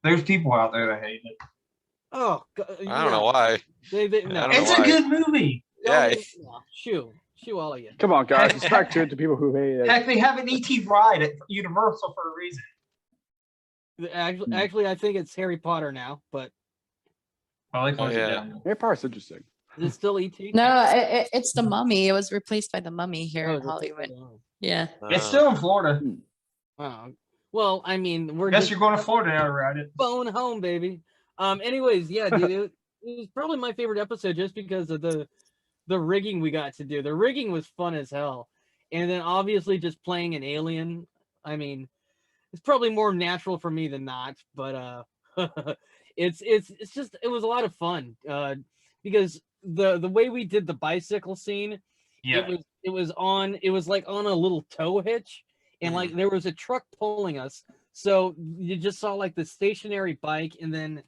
B: There's people out there that hate it.
D: Oh, God,
C: I don't know why.
D: They no.
C: I don't know
B: It's
C: why.
B: a good movie.
C: Yeah.
D: No, shoo all of you.
A: Come on, guys. Respect to people who hate it.
B: Heck, they have an ET ride at Universal for a reason.
D: Actually, I think it's Harry Potter now, but
B: I like
C: Oh, yeah.
B: down.
A: Harry Potter's interesting.
D: is it still ET?
E: No, it's the Mummy. It was replaced by the Mummy here
D: Oh,
E: in Hollywood.
D: oh,
E: Yeah.
B: It's still in Florida.
D: oh. Well, I mean, we're
B: Guess
D: just
B: you're going to Florida now to ride it.
D: phone home, baby. Anyways, yeah, dude, it was probably my favorite episode just because of the rigging we got to do. The rigging was fun as hell, and then obviously just playing an alien. I mean, it's probably more natural for me than not, but it's just it was a lot of fun because the way we did the bicycle scene,
B: Yeah.
D: it was like on a little tow hitch, and like there was a truck pulling us, so you just saw like the stationary bike and then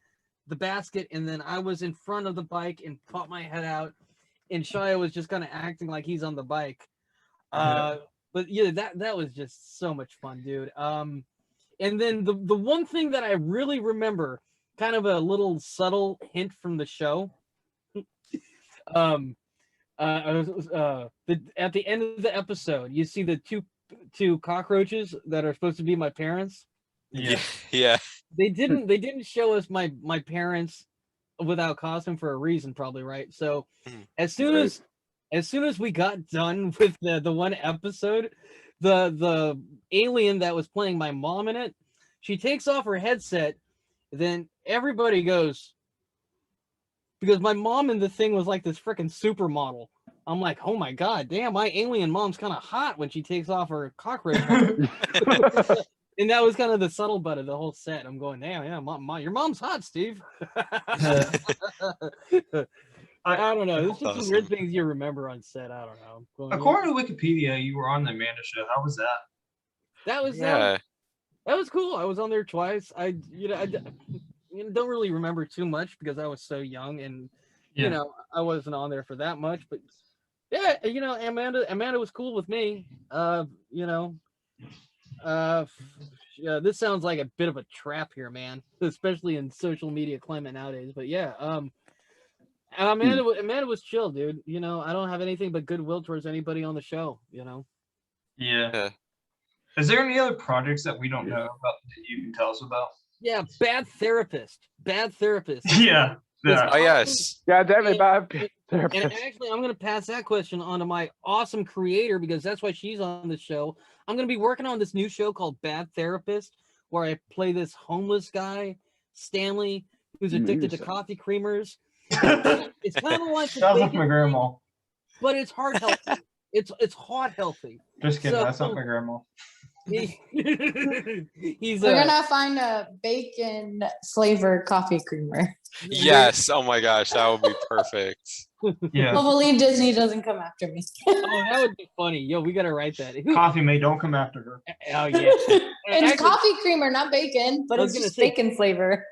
D: the basket, and then I was in front of the bike and popped my head out, and Shia was just kind of acting like he's on the bike. But yeah, that was just so much fun, dude. And then the one thing that I really remember, kind of a little subtle hint from the show, at the end of the episode, you see the two cockroaches that are supposed to be my parents.
B: Yeah.
C: Yeah.
D: They didn't show us my parents without costume for a reason, probably, right? So as soon as we got done with the one episode, the alien that was playing my mom in it, she takes off her headset, then everybody goes, because my mom in the thing was like this freaking supermodel. I'm like, oh my god, damn, my alien mom's kind of hot when she takes off her cockroach. And that was kind of the subtle butt of the whole set. I'm going, damn, yeah, mom, your mom's hot, Steve. I don't know. There's just some weird things you remember on set. I don't know.
B: According to Wikipedia, you were on the Amanda show. How was that?
D: That was
C: Yeah.
D: that was cool. I was on there twice. I don't really remember too much because I was so young and I wasn't on there for that much. But yeah, Amanda was cool with me. Yeah, this sounds like a bit of a trap here, man, especially in social media climate nowadays. But yeah, Amanda was chill, dude. I don't have anything but goodwill towards anybody on the show.
B: Yeah. Is there any other projects that we don't know about that you can tell us about?
D: Yeah, Bad Therapist.
B: Yeah.
C: Oh yes.
A: Yeah, definitely bad
D: And
A: therapist.
D: actually, I'm going to pass that question on to my awesome creator because that's why she's on the show. I'm going to be working on this new show called Bad Therapist, where I play this homeless guy, Stanley, who's addicted to coffee creamers. It's kind of like
B: Sounds like my grandma.
D: but it's heart healthy. It's heart healthy.
B: Just kidding.
D: So-
B: That's not my grandma.
D: He's
E: We're gonna find a bacon flavor coffee creamer.
C: Yes. Oh my gosh, that would be perfect.
B: Yeah.
E: Hopefully Disney doesn't come after me.
D: Oh, that would be funny. Yo, we gotta write that.
B: Coffee mate, don't come after her.
D: Oh yeah.
E: It's
D: Actually,
E: coffee creamer, not bacon, but
D: I was
E: it's
D: gonna
E: just
D: say-
E: bacon flavor.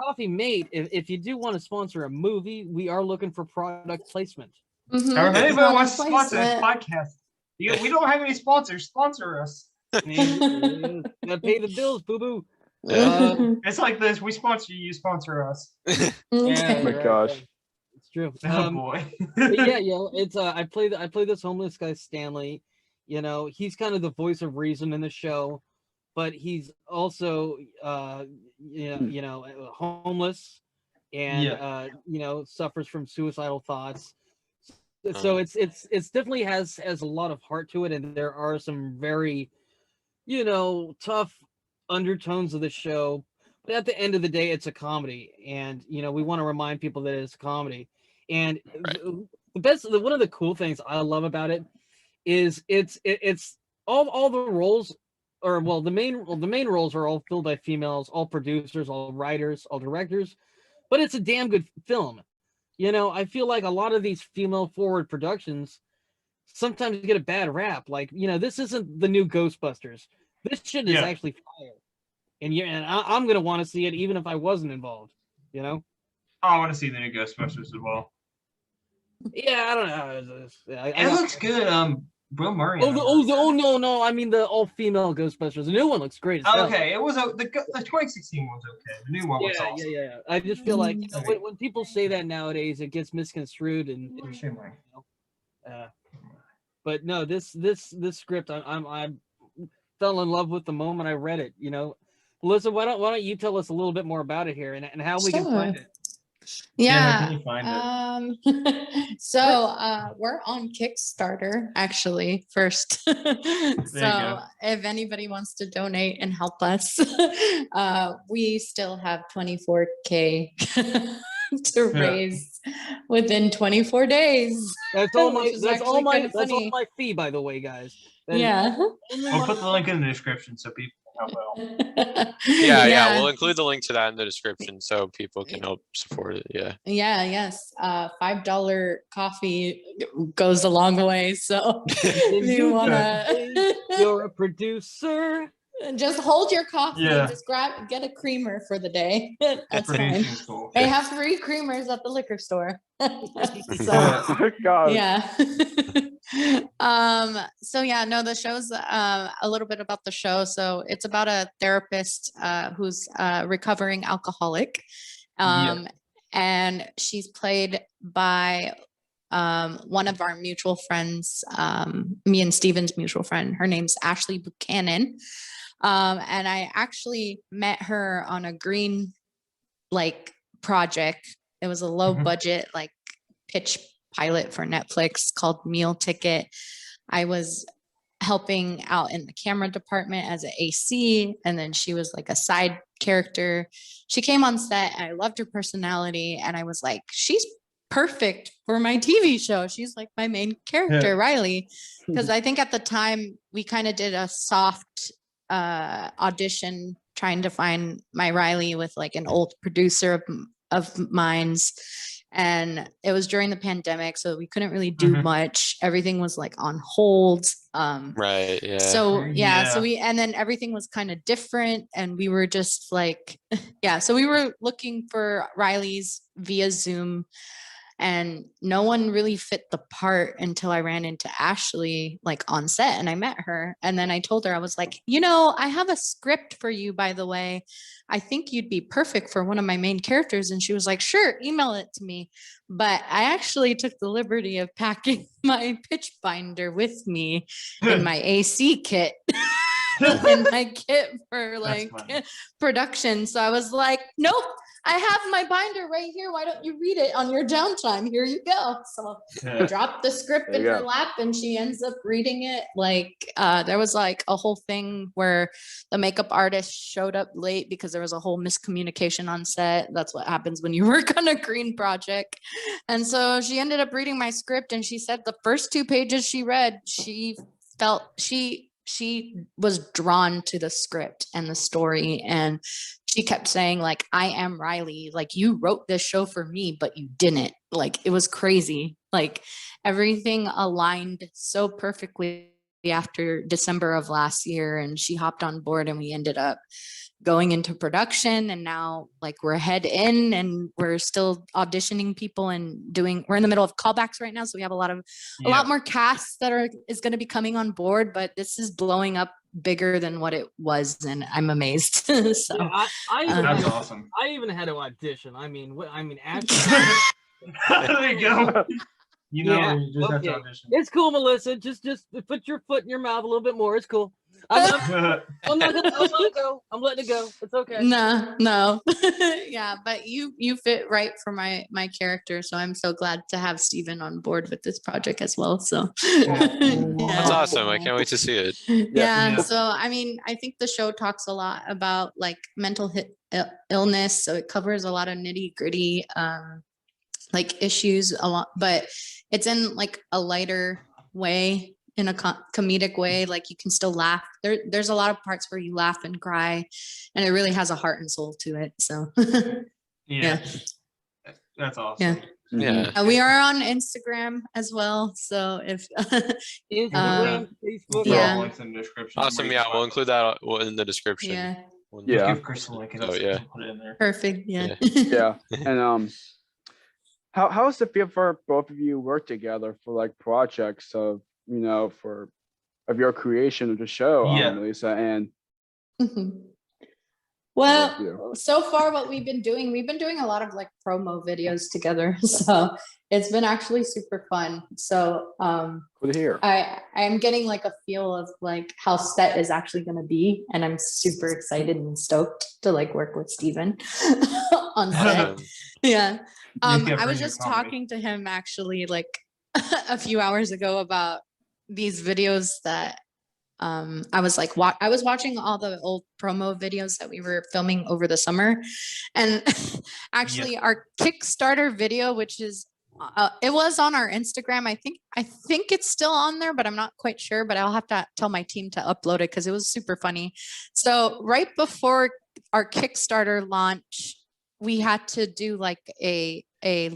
D: Coffee Mate, if you do want to sponsor a movie, we are looking for product placement.
E: Mhm.
B: Or if anybody
E: Product
B: wants to sponsor this
E: placement.
B: podcast, we don't have any sponsors. Sponsor us.
D: I mean, gotta pay the bills, boo boo.
B: It's like this. We sponsor you. You sponsor us.
E: Okay.
A: Oh my gosh.
D: It's true.
B: Oh boy.
D: But yeah, it's I play this homeless guy Stanley, You know, he's kind of the voice of reason in the show, but he's also homeless and suffers from suicidal thoughts. So it's definitely has a lot of heart to it, and there are some very tough undertones of the show. But at the end of the day, it's a comedy, and we want to remind people that it's a comedy. And one of the cool things I love about it is it's all the roles, or well, the main roles are all filled by females, all producers, all writers, all directors. But it's a damn good film. I feel like a lot of these female forward productions sometimes get a bad rap. Like, this isn't the new Ghostbusters. This shit is actually fire. And I'm gonna want to see it even if I wasn't involved.
B: I want to see the new Ghostbusters as well.
D: Yeah, I don't know.
B: It looks good. Bill Murray.
D: No! I mean the all-female Ghostbusters. The new one looks great.
B: Okay, it was the 2016 one was okay. The new one was awesome.
D: Yeah. I just feel like when people say that nowadays, it gets misconstrued and but no, this script, I fell in love with the moment I read it. Melissa, why don't you tell us a little bit more about it here and how we can find it?
E: Yeah.
B: Can you find it?
E: So we're on Kickstarter actually first. So if anybody wants to donate and help us, we still have 24K to raise within 24 days.
D: That's all my fee, by the way, guys.
B: We'll put the link in the description so people can help out.
C: Yeah, we'll include the link to that in the description so people can help support it.
E: Yes. $5 coffee goes a long way. So if you wanna
D: you're a producer.
E: Just hold your coffee. Just get a creamer for the day. That's fine.
B: Cool.
E: They have free creamers at the liquor store.
A: God.
E: Yeah. The show's a little bit about the show. So it's about a therapist who's a recovering alcoholic. And she's played by one of our mutual friends, me and Steven's mutual friend. Her name's Ashley Buchanan. And I actually met her on a green project. It was a low budget pitch pilot for Netflix called Meal Ticket. I was helping out in the camera department as an AC, and then she was like a side character. She came on set and I loved her personality, and I was like, she's perfect for my TV show. She's like my main character, Riley. Because I think at the time we kind of did a soft audition trying to find my Riley with an old producer of mine's, and it was during the pandemic, so we couldn't really do much. Everything was on hold.
C: Right. Yeah.
E: So and then everything was kind of different, and we were just so we were looking for Riley's via Zoom. And no one really fit the part until I ran into Ashley on set, and I met her. And then I told her, I was like, I have a script for you, by the way. I think you'd be perfect for one of my main characters. And she was like, sure, email it to me. But I actually took the liberty of packing my pitch binder with me in my AC kit. In my kit for production. So I was like, nope, I have my binder right here. Why don't you read it on your downtime? Here you go. So I dropped the script in her lap, and she ends up reading it. There was a whole thing where the makeup artist showed up late because there was a whole miscommunication on set. That's what happens when you work on a green project. And so she ended up reading my script, and she said the first 2 pages she read, she felt she was drawn to the script and the story, and she kept saying I am Riley, you wrote this show for me, but you didn't. It was crazy. Everything aligned so perfectly after December of last year, and she hopped on board, and we ended up going into production, and now we're head in, and we're still auditioning people and we're in the middle of callbacks right now, so we have a lot more casts that is going to be coming on board, but this is blowing up bigger than what it was, and I'm amazed. So
B: that's awesome.
D: I even had to audition. Actually,
B: there you go. You know,
D: Yeah,
B: you just have to
D: okay.
B: audition.
D: It's cool, Melissa. Just put your foot in your mouth a little bit more. It's cool. I'm not gonna let it go. I'm letting it go. It's okay.
E: No. Yeah, but you fit right for my character, so I'm so glad to have Steven on board with this project as well. So
C: That's awesome. I can't wait to see it.
E: Yeah.
B: Yeah.
E: So I mean, I think the show talks a lot about like mental illness, so it covers a lot of nitty gritty like issues a lot, but it's in like a lighter way, in a comedic way. Like you can still laugh. There's a lot of parts where you laugh and cry, and it really has a heart and soul to it. So
B: Yeah. That's awesome.
E: Yeah.
C: Yeah.
E: We are on Instagram as well. So if
D: Instagram, Facebook.
E: Yeah.
B: Links in the description.
C: Awesome. Yeah, we'll include that in the description.
E: yeah,
A: Yeah.
B: Give Chris a link and
C: Oh,
B: I'll
C: yeah.
B: put it in there.
E: perfect. Yeah.
A: Yeah. And how does it feel for both of you work together for like projects of of your creation of the show,
B: Yeah.
A: Melissa, and
E: Well,
A: you?
E: so far what we've been doing a a lot of like promo videos together. So it's been actually super fun. So
A: Good to hear.
E: I'm getting like a feel of like how set is actually going to be, and I'm super excited and stoked to like work with Steven on set.
C: Awesome.
E: Yeah. I
B: bring
E: was
B: your
E: just
B: comedy.
E: talking to him actually like a few hours ago about these videos that I was like, I was watching all the old promo videos that we were filming over the summer, and actually our Kickstarter video, which is it was on our Instagram. I think it's still on there, but I'm not quite sure. But I'll have to tell my team to upload it because it was super funny. So right before our Kickstarter launch, we had to do like a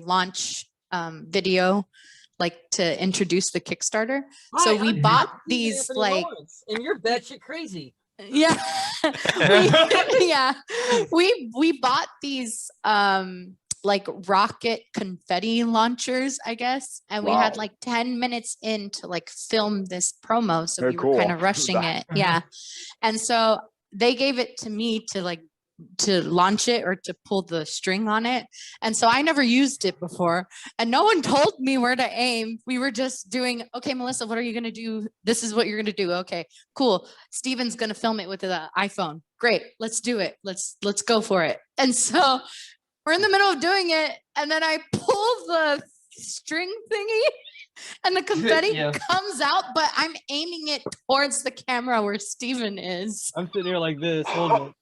E: launch video, like to introduce the Kickstarter. So
D: Hi,
E: we
D: I'm
E: bought
D: Stephen
E: these
D: Anthony
E: like
D: Lawrence, and you're batshit crazy.
E: yeah we bought these like rocket confetti launchers, I guess, and we had
A: Wow.
E: like 10 minutes in to like film this promo, so
A: Very
E: we were kind
A: cool.
E: of rushing it.
B: Mhm.
E: Yeah, and so they gave it to me to launch it or to pull the string on it, and so I never used it before, and no one told me where to aim. We were just doing, okay, Melissa, what are you gonna do? This is what you're gonna do. Okay, cool. Steven's gonna film it with the iPhone. Great, let's do it. Let's go for it. And so we're in the middle of doing it, and then I pull the string thingy and the confetti
B: Yeah.
E: comes out, but I'm aiming it towards the camera where Steven is.
D: I'm sitting here like this. Hold on.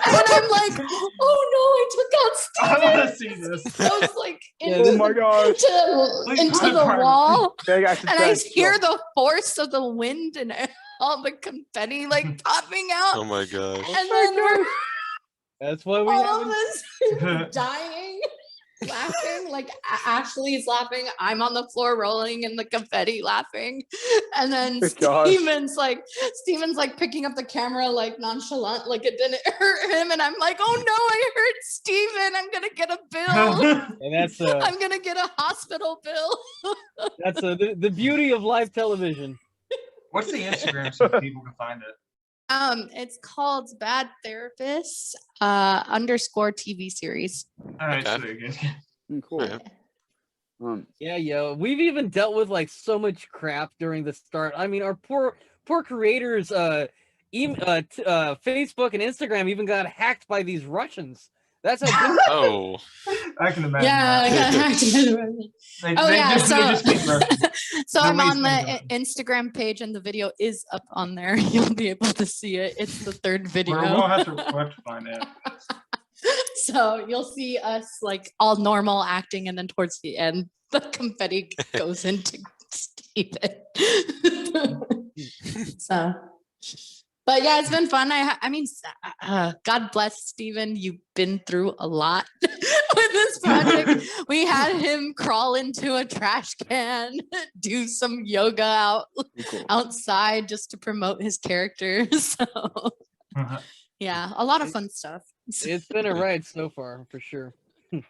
E: And I'm like, oh no, I took out
B: I
E: Steven.
B: want to see this.
E: I was like
D: Yeah,
E: into,
A: Oh my gosh.
B: Please
E: into
B: put it
E: the
B: privately.
E: wall,
A: Big
E: and I
A: accident.
E: hear the force of the wind and all the confetti like popping out.
C: Oh my gosh.
E: And then we're
D: That's why we
E: all of
D: haven't.
E: us dying, laughing. Like Ashley's laughing, I'm on the floor rolling in the confetti laughing, and then
A: Oh gosh.
E: Steven's like picking up the camera like nonchalant, like it didn't hurt him, and I'm like, oh no, I hurt Steven. I'm gonna get a bill.
D: And that's
E: I'm gonna get a hospital bill.
D: the beauty of live television.
B: What's the Instagram so people can find it?
E: It's called Bad Therapists _ TV series.
B: All right,
C: Okay.
B: so there you go.
A: Cool.
C: Yeah.
D: Yeah, yo, we've even dealt with like so much crap during the start. I mean, our poor creators, Facebook and Instagram even got hacked by these Russians. That's how good.
C: Oh.
B: I can imagine.
E: Yeah,
B: that.
E: yeah. Oh
B: They
E: yeah,
B: just, they just speak Russian.
E: so I'm
B: Nobody's
E: on the
B: speaking
E: Instagram page, and the video is up on there. You'll be able to see it. It's the third video.
B: We'll have to find out.
E: So you'll see us like all normal acting, and then towards the end, the confetti goes into Steven. So, but yeah, it's been fun. I mean, God bless Steven. You've been through a lot with this project. We had him crawl into a trash can, do some yoga
A: Cool.
E: outside just to promote his character. So yeah, a lot of fun stuff.
D: It's been a ride so far, for sure.
A: Yeah.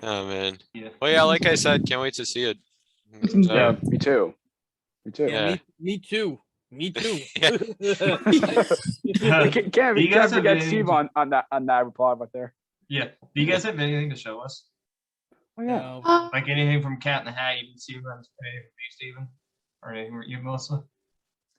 C: Oh man.
B: Yeah.
C: Well, yeah, like I said, can't wait to see it.
A: Yeah. Me too. Me too.
C: Yeah.
D: Me too. Me too.
C: Yeah.
A: Can't
B: You guys have
A: forget
B: anything
A: Steve
B: to-
A: on that reply right there.
B: Yeah. Do you guys have anything to show us?
A: Oh yeah.
D: No.
B: Like anything from Cat in the Hat, you can see runs anything from you, Steven? Or anything from you, Melissa?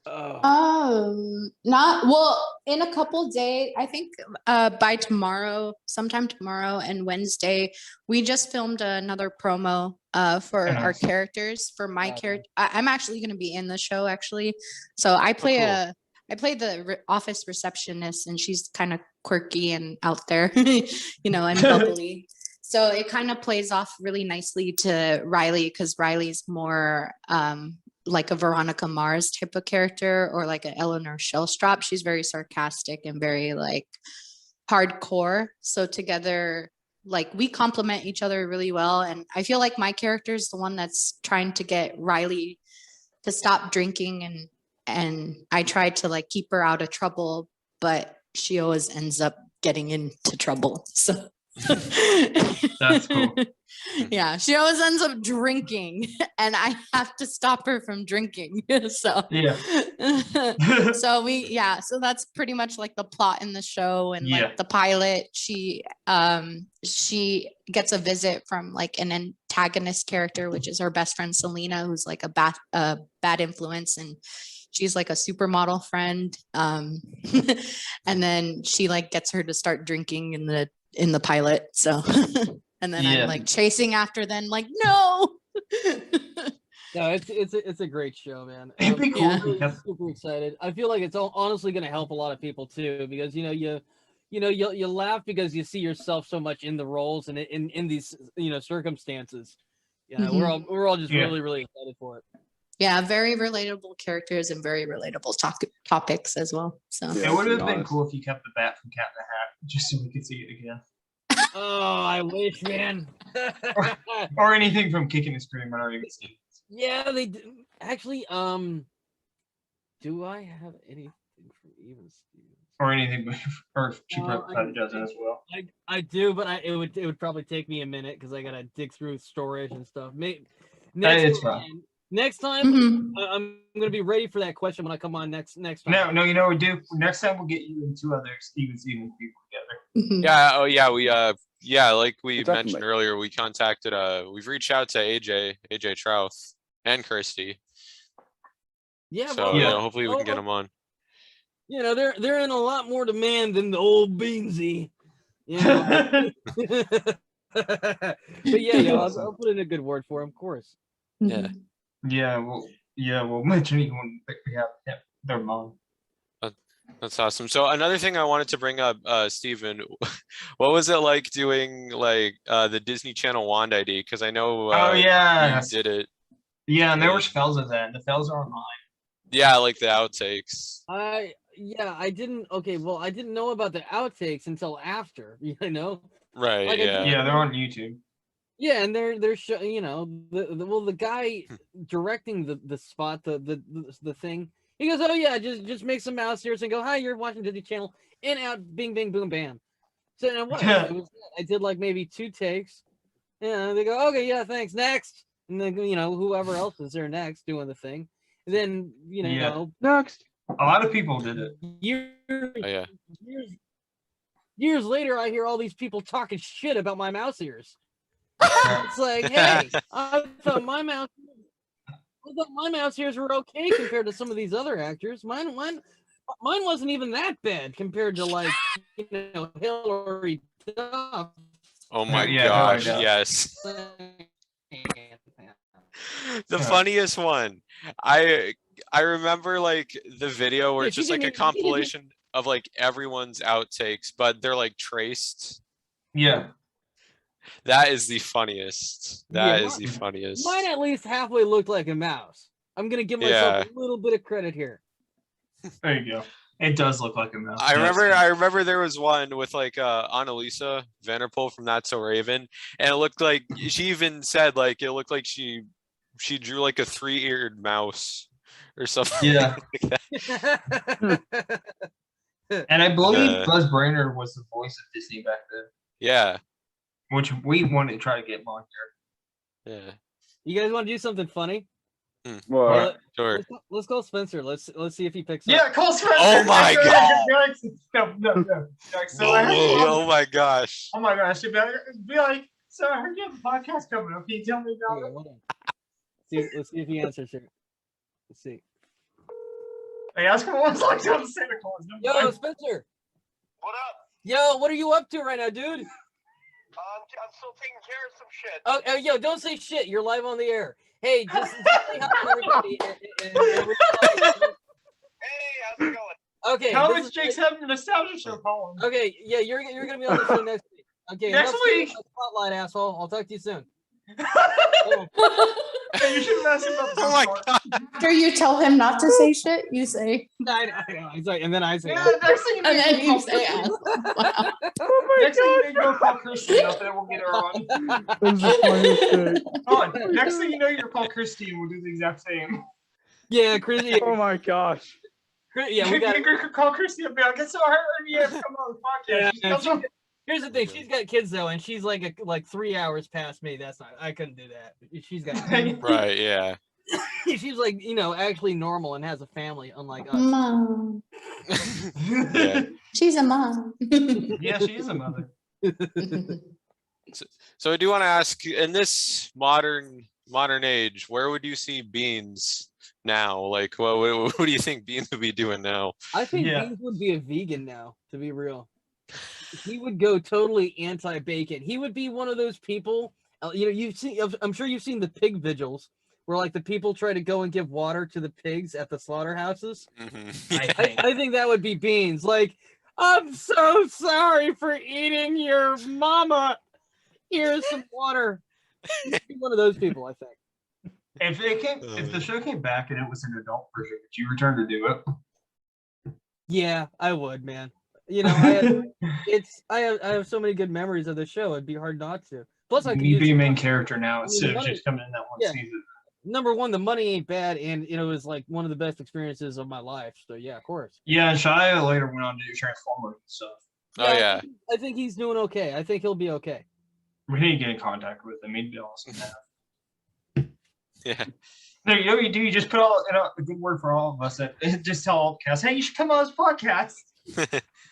D: Oh.
E: Not well, in a couple days, I think by tomorrow, sometime tomorrow and Wednesday, we just filmed another promo for our
B: Nice.
E: characters. For my
D: Okay.
E: character, I'm actually going to be in the show actually. So I play
A: cool.
E: I play the office receptionist, and she's kind of quirky and out there, you know, and bubbly. So it kind of plays off really nicely to Riley, because Riley's more like a Veronica Mars type of character, or like an Eleanor Shellstrop. She's very sarcastic and very like hardcore. So together, like we complement each other really well. And I feel like my character is the one that's trying to get Riley to stop drinking, and I try to like keep her out of trouble, but she always ends up getting into trouble. So
B: That's cool.
E: yeah, she always ends up drinking, and I have to stop her from drinking. So
B: Yeah.
E: so that's pretty much like the plot in the show. And
B: Yeah.
E: like the pilot, she gets a visit from like an antagonist character, which is her best friend Selena, who's like a bad influence, and she's like a supermodel friend. And then she like gets her to start drinking in the pilot. So and then
B: Yeah.
E: I'm like chasing after them, like, no.
D: No, it's a great show, man.
B: It'd be cool
E: Yeah.
B: if you kept
D: Super excited. I feel like it's honestly going to help a lot of people too, because you laugh because you see yourself so much in the roles and in these circumstances. We're all just
B: Yeah.
D: really excited for it.
E: Yeah, very relatable characters and very relatable topics as well. So
A: Yeah.
B: It would have
A: to be
B: been
A: honest.
B: cool if you kept the bat from Cat in the Hat, just so we could see it again.
D: Oh, I wish, man.
B: Or anything from Kicking and Screaming. I don't even see it.
D: Yeah, they do. Actually, do I have anything from Even Stevens?
B: Or anything, or she
D: I-
B: probably does it as well.
D: I do, but it would probably take me a minute because I gotta dig through storage and stuff.
B: It's fine.
D: Next time,
E: Mhm.
D: I'm gonna be ready for that question when I come on next time.
B: No, you know what we do? Next time we'll get you and two other Steven Stevens people together.
E: Mhm.
C: Yeah. Oh yeah. We like we
A: Definitely.
C: mentioned earlier, we contacted we've reached out to AJ Trouth and Christie.
D: Yeah,
C: So
D: well,
B: Yeah.
C: hopefully we can get them on.
D: They're in a lot more demand than the old Beansy. You know? But yeah, I'll put in a good word for him, of course.
C: Yeah.
B: We'll mention anyone that we have. Yeah, their mom.
C: That's awesome. So another thing I wanted to bring up, Steven, what was it like doing like the Disney Channel Wand ID? Because I know
B: Oh yeah,
C: you did it.
B: yeah, and there were spells of that. And the spells are online.
C: Yeah, like the outtakes.
D: I didn't know about the outtakes until after,
C: Right.
D: Like I
C: Yeah.
B: Yeah, they're on YouTube.
D: Yeah, and they're the guy directing the spot, the thing, he goes, oh yeah, just make some mouse ears and go, hi, you're watching Disney Channel, in, out, bing, bing, boom, bam. So I did like maybe 2 takes. Yeah, they go, okay, yeah, thanks, next. And then whoever else is there next doing the thing. And then
B: Yeah.
A: Next.
B: A lot of people did it.
C: Oh, yeah.
D: years later, I hear all these people talking shit about my mouse ears. It's like, hey, I thought my mouse ears were okay compared to some of these other actors. Mine wasn't even that bad compared to like Hillary Duff.
C: Oh my
B: Yeah,
C: gosh.
B: yeah.
C: Yes. The funniest one. I remember like the video where
D: Yeah,
C: it's
D: she
C: just like a
D: didn't- she didn't-
C: compilation of like everyone's outtakes, but they're like traced.
B: Yeah.
C: That is the funniest. That
D: Yeah,
C: is the funniest.
D: Mine at least halfway looked like a mouse. I'm gonna give myself a little bit of credit here.
B: There you go. It does look like a mouse.
C: I
B: Yes.
C: remember there was one with like Annalisa Vanderpool from That's So Raven, and it looked like she even said like it looked like she drew like a 3-eared mouse or something.
B: Yeah.
C: like that.
B: And I believe
C: Uh,
B: Buzz Brainerd was the voice of Disney back then,
C: Yeah.
B: which we wanted to try to get him on here.
C: Yeah.
D: You guys want to do something funny?
A: Well,
D: Well,
C: Sure.
D: let's call Spencer. Let's see if he picks
B: Yeah,
D: up.
B: Cole Spencer.
C: Oh my
B: No. So
C: Oh my gosh.
B: oh my gosh, it'd be like So I heard you have a podcast coming up. Can you tell me about
D: Okay,
B: it?
D: hold on. Let's see if he answers here. Let's see.
B: Hey, ask him what's like to Santa Claus. No,
D: Yo, Spencer.
F: What up?
D: Yo, what are you up to right now, dude?
F: I'm still taking care of some shit.
D: Oh, yo, don't say shit. You're live on the air. Hey, just say hi to everybody.
F: Hey, how's it going?
D: Okay.
B: How
D: this
B: is
D: is
B: Jake's having a nostalgia show calling?
D: Okay, yeah, you're gonna be on the show next week. Okay,
B: Next
D: enough
B: week?
D: spotlight, asshole. I'll talk to you soon.
B: Hey, you should have asked him about
C: Oh my
B: part.
C: god.
E: After you tell him not to say shit, you say,
D: I know. It's like, and then I say,
B: Yeah, next thing you
E: and then
B: need
E: you
B: to
E: say,
B: call
E: ass.
B: Christy.
E: Wow.
B: Next thing you need to go call Christy up and we'll get her on.
A: This is the funniest shit.
B: Hold on. Next thing you know, you're call Christy and we'll do the exact same.
D: yeah, Chrissy,
A: Oh my gosh.
D: yeah, we got.
B: You could call Christy and be like, it's so hard for me to come on the podcast.
D: Yeah,
B: She's like,
D: Here's the thing: she's got kids though, and she's like 3 hours past me. That's not. I couldn't do that. She's got.
C: Right, yeah.
D: She's like, actually normal and has a family, unlike us.
E: Mom.
C: Yeah.
E: She's a mom.
B: yeah, she is a mother.
C: So I do want to ask, in this modern age, where would you see Beans now? Like, what do you think Beans would be doing now?
D: I think
B: Yeah.
D: Beans would be a vegan now. To be real, he would go totally anti-bacon. He would be one of those people. You've seen. I'm sure you've seen the pig vigils, where like the people try to go and give water to the pigs at the slaughterhouses.
C: Mhm.
D: I think that would be Beans. Like, I'm so sorry for eating your mama. Here's some water. He'd be one of those people, I think.
B: If the show came back and it was an adult version, would you return to do it?
D: Yeah, I would, man. I have so many good memories of the show. It'd be hard not to. Plus, I could
B: You
D: use
B: be a
D: some
B: main
D: money.
B: character now instead of
D: money-
B: just coming in that one
D: yeah.
B: season.
D: Number one, the money ain't bad, and it was like one of the best experiences of my life. So yeah, of course.
B: Yeah, and Shia later went on to do Transformers and stuff.
C: Oh yeah.
D: I think he's doing okay. I think he'll be okay.
B: We need to get in contact with him. He'd be awesome to have.
C: Yeah.
B: No, you know what you do? You just put a good word for all of us. That just tell all the cast, hey, you should come on this podcast.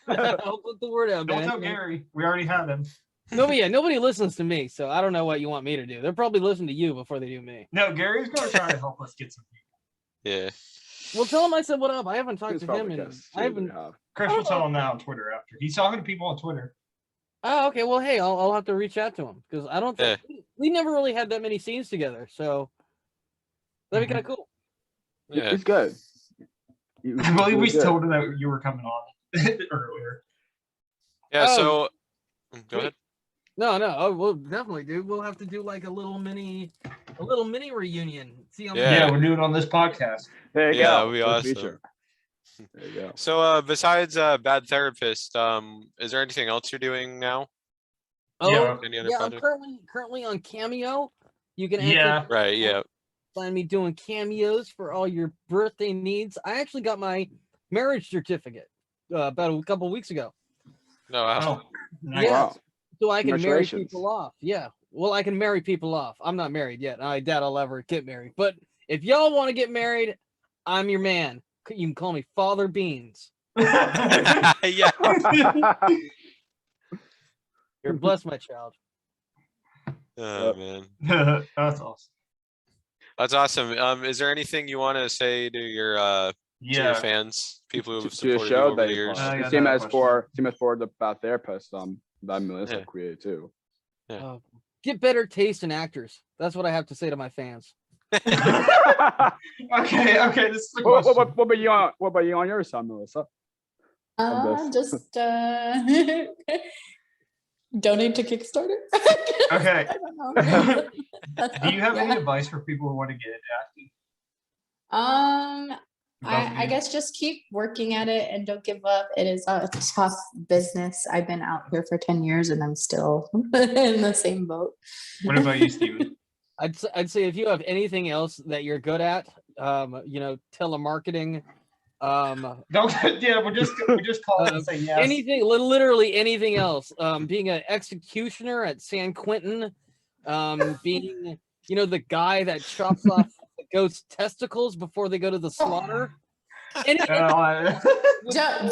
D: I'll put the word out,
B: Don't
D: man.
B: tell Gary. We already had him.
D: Nobody listens to me, so I don't know what you want me to do. They'll probably listen to you before they do me.
B: No, Gary's going to try to help us get some people.
C: Yeah.
D: Well, tell him I said what up. I haven't talked
A: He's
D: to
A: probably
D: him, and
A: guessed,
D: I haven't.
A: yeah.
B: Chris will tell him that on Twitter after. He's talking to people on Twitter.
D: Oh, okay. Well, hey, I'll have to reach out to him because I don't think we never really had that many scenes together, so that'd be kind of cool.
C: Yeah.
A: He's good.
B: I believe we
A: He's good.
B: told him that you were coming on earlier.
C: Yeah.
D: Oh.
C: So go ahead.
D: No. Oh, we'll definitely do. We'll have to do like a little mini reunion. See how
C: Yeah.
B: Yeah, we'll do it on this podcast.
A: There you
C: Yeah,
A: go.
C: that'd be
A: Good
C: awesome.
A: feature. There you go.
C: So besides Bad Therapist, is there anything else you're doing now?
D: Oh,
B: Yeah.
C: Any other
D: yeah. I'm
C: project?
D: currently on Cameo. You can actually
B: Yeah.
C: Right. Yeah.
D: find me doing cameos for all your birthday needs. I actually got my marriage certificate about a couple weeks ago.
C: No. Wow.
B: Oh, nice.
D: Yeah.
A: Wow.
D: So I can marry
A: Congratulations.
D: people off. Yeah. Well, I can marry people off. I'm not married yet. I doubt I'll ever get married. But if y'all want to get married, I'm your man. You can call me Father Beans.
C: Yeah.
D: You're blessed, my child.
C: Oh man.
B: That's awesome.
C: That's awesome. Is there anything you want to say to your
B: Yeah.
C: fans, people who have
A: to
C: supported
A: the
C: you
A: show
C: over
A: that
C: the
A: you
C: years?
B: I got
A: same
B: another
A: as for the Bad Therapist that Melissa
C: Yeah.
A: created too.
D: Get better taste in actors. That's what I have to say to my fans.
B: Okay, this is the
A: what,
B: question.
A: what about you on your side, Melissa?
E: Just donate to Kickstarter.
B: Okay.
E: I don't know.
B: Do you have any
E: Yeah.
B: advice for people who want to get into acting?
E: I guess just keep working at it and don't give up. It is a tough business. I've been out here for 10 years and I'm still in the same boat.
B: What about you, Steven?
D: I'd say if you have anything else that you're good at, telemarketing,
B: Don't. Yeah, we'll just call it and say yes.
D: anything, literally anything else. Being an executioner at San Quentin, being the guy that chops off the goat's testicles before they go to the slaughter.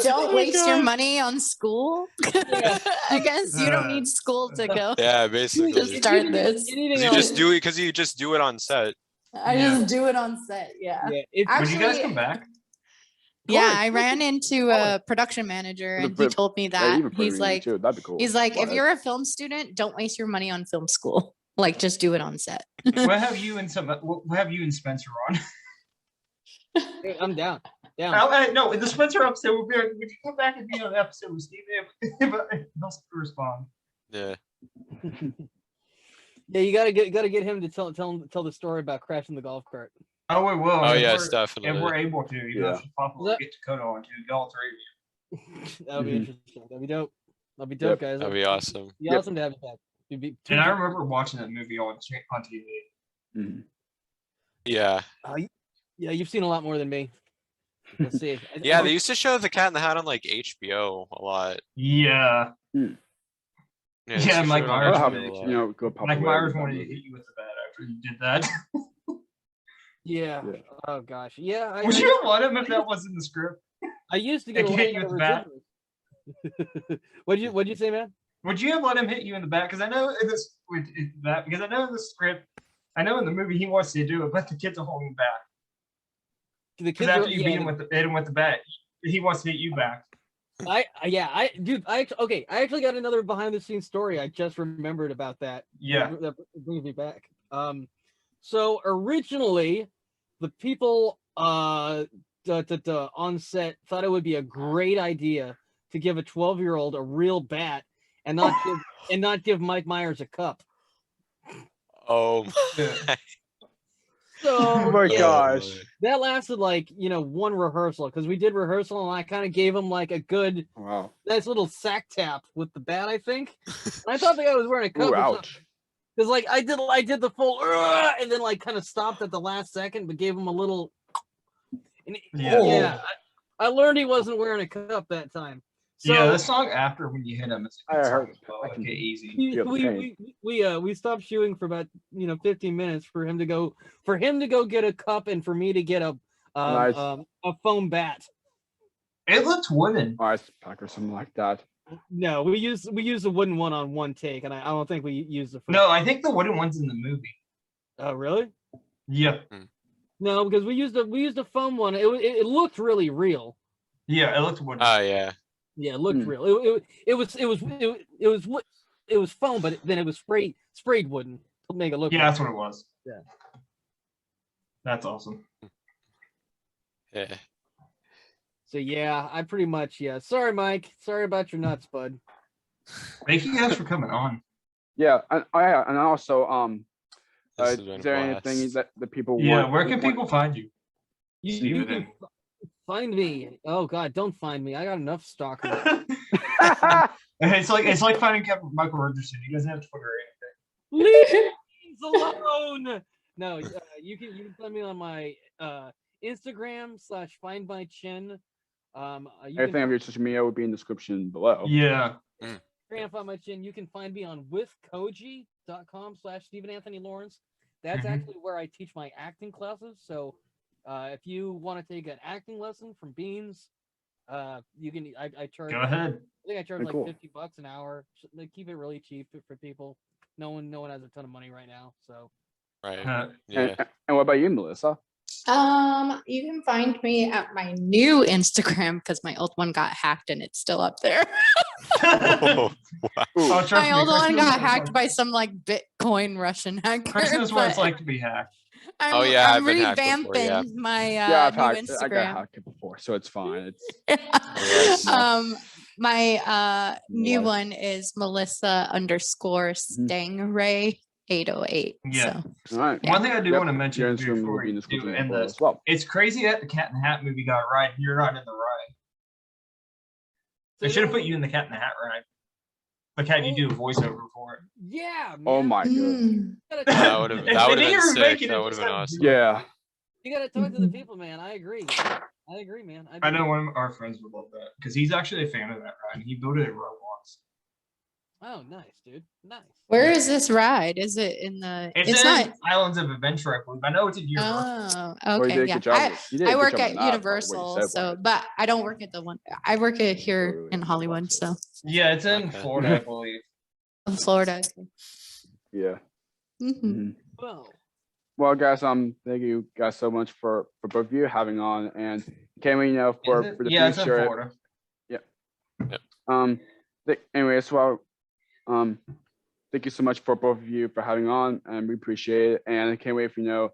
E: Don't waste your money on school. I guess you don't need school to go.
C: Yeah, basically.
E: Just start this.
D: Anything
C: You
D: else?
C: just do it because you just do it on set.
E: I just do it on set. Yeah.
D: Yeah,
B: Would you guys
E: Actually,
B: come back?
E: yeah, I ran into a production manager and he told me that. He's like,
A: that'd be cool.
E: if you're a film student, don't waste your money on film school. Like, just do it on set.
B: We'll have you and Spencer on.
D: Hey, I'm down.
B: No, in the Spencer episode, would you come back and be on the episode with Steve? He'll respond.
C: Yeah.
D: Yeah, you gotta get him to tell the story about crashing the golf cart.
B: Oh, we will.
C: Oh,
B: If
C: yes,
B: we're-
C: definitely.
B: If we're able to, you know,
A: Yeah.
B: if possible, get Dakota on too. All three of you.
D: That'll be
A: Mhm.
D: interesting. That'll be dope. That'll be dope, guys.
C: That'd be awesome.
D: Be
A: Yep.
D: awesome to have you back. You'd be
B: And I remember watching that movie on TV.
A: Mhm.
C: Yeah.
D: Yeah, you've seen a lot more than me. Let's see.
C: Yeah, they used to show The Cat in the Hat on like HBO a lot.
B: Yeah.
C: they
B: Yeah,
C: used to
B: Mike
C: show it on
B: Myers
A: I'll
C: HBO
A: have,
C: a lot.
A: you know, go
B: Mike Myers wanted to hit you with the bat after you did that.
D: Yeah.
A: Yeah.
D: Oh gosh. Yeah.
B: Would you have let him if that was in the script?
D: I used to get
B: Like,
D: a
B: hit
D: lot
B: you
D: of
B: with the bat?
D: residuals. What'd you say, man?
B: Would you have let him hit you in the back? Because I know in this because I know in the script, I know in the movie he wants to do it, but the kids are holding him back.
D: The
B: Because
D: kids
B: after
D: are,
B: you beat him with the bat, he wants to hit you back.
D: I actually got another behind the scenes story. I just remembered about that.
B: Yeah.
D: That brings me back. So originally, the people on set thought it would be a great idea to give a 12-year-old a real bat and not give Mike Myers a cup.
C: Oh
B: Yeah.
D: So
A: Oh my
D: yeah,
A: gosh.
D: that lasted like one rehearsal because we did rehearsal and I kind of gave him like a good
A: Wow.
D: nice little sack tap with the bat, I think. And I thought the guy was wearing a cup.
A: Ooh, ouch.
D: Because like I did the full and then like kind of stopped at the last second, but gave him a little. And
B: Yeah.
D: I learned he wasn't wearing a cup that time. So
B: Yeah, the song after when you hit him, it's a
A: I
B: good song
A: heard
B: as well.
A: I
B: Like,
A: can-
B: easy.
A: feel the pain.
D: we stopped shooting for about 15 minutes for him to go get a cup and for me to get a
A: Nice.
D: a foam bat.
B: It looked wooden.
A: Ice pack or something like that.
D: No, we used a wooden one on one take, and I don't think we used the first.
B: No, I think the wooden one's in the movie.
D: Oh really?
B: Yeah.
D: No, because we used a foam one. It looked really real.
B: Yeah, it looked wooden.
C: Oh yeah.
D: Yeah, it looked
A: Hmm.
D: real. It was foam, but then it was sprayed wooden to make it look.
B: Yeah, that's what it was.
D: Yeah.
B: That's awesome.
C: Yeah.
D: So yeah, I pretty much Sorry, Mike. Sorry about your nuts, bud.
B: Thank you guys for coming on.
A: Yeah, and also
C: This has
A: is
C: been a
A: there
C: blast.
A: anything that the people
B: Yeah,
A: want?
B: where can people find you?
D: You can find me. Oh God, don't find me. I got enough stalkers.
B: It's like finding Michael Richardson. He doesn't have Twitter or
D: Leave me alone. No, you can find me on my Instagram /findmychin. You
A: Everything
D: can
A: of your social media will be in the description below.
B: anything. Yeah.
D: find my chin. You can find me on withkoji.com /Stephen Anthony Lawrence. That's
B: Mhm.
D: actually where I teach my acting classes. So if you want to take an acting lesson from Beans, you can. I charge.
B: Go ahead.
D: I think I charge
A: Very
D: like
A: cool.
D: $50 an hour. They keep it really cheap for people. No one has a ton of money right now. So
C: Right.
B: Uh,
C: Yeah.
A: And what about you, Melissa?
E: You can find me at my new Instagram because my old one got hacked and it's still up there.
C: Oh, wow.
A: Ooh,
B: Oh, trust
E: My
B: me,
E: old one
B: Christmas
E: got
B: is
E: hacked
B: like-
E: by some like Bitcoin Russian hacker.
B: Christmas what it's
E: but
B: like to be hacked.
C: Oh, yeah,
E: I'm
C: I've been hacked before,
E: revamping
C: yeah.
E: my
A: yeah,
E: new
A: I got
E: Instagram.
A: hacked before, so it's fine. It's
C: Yes.
E: My new
A: Nice.
E: one is Melissa _Stengray 808.
B: Yeah.
E: So
A: all right.
E: Yeah.
B: One thing I do
A: Yep,
B: want to
A: your
B: mention
A: Instagram will
B: before
A: be in
B: you
A: the
B: do
A: description
B: end
A: below
B: this,
A: as well.
B: it's crazy that the Cat in the Hat movie got right. You're not in the ride. They should have put you in the Cat in the Hat ride. Like had you do a voiceover for it.
D: yeah, man.
A: Oh my god.
E: mm,
D: You
C: That
D: gotta,
C: would have
B: If
C: been
B: they didn't
C: sick.
B: make it,
C: That
B: it
C: would have
B: just
C: been
B: had to
C: awesome.
B: do it.
A: Yeah.
D: you gotta talk to the people, man. I agree. I agree, man.
B: I know one of our friends would love that because he's actually a fan of that ride. He built it at Roblox.
D: Oh, nice, dude. Nice.
E: Where is this ride? Is it in the?
B: It's in
E: not.
B: Islands of Adventure, I believe. I know it's in Europe.
E: Oh,
A: Well, you did
E: okay.
A: a
E: Yeah.
A: good job. You did a
E: I
A: good
E: work
A: job on
E: at
A: that, what you
E: Universal,
A: said,
E: so
A: Wyatt.
E: but I don't work at the one. I work at here
A: Totally,
E: in
A: yeah,
E: Hollywood,
A: lots
E: so
A: of-
B: Yeah, it's in
C: Okay.
B: Florida, I believe.
E: in Florida.
A: Yeah.
E: Mhm.
A: Mhm.
D: Well,
A: Well, guys, thank you guys so much for both of you having on, and can't wait, for the
B: Yeah, it's in
A: future.
B: Florida.
A: Anyways, well, thank you so much for both of you for having on, and we appreciate it. And I can't wait for you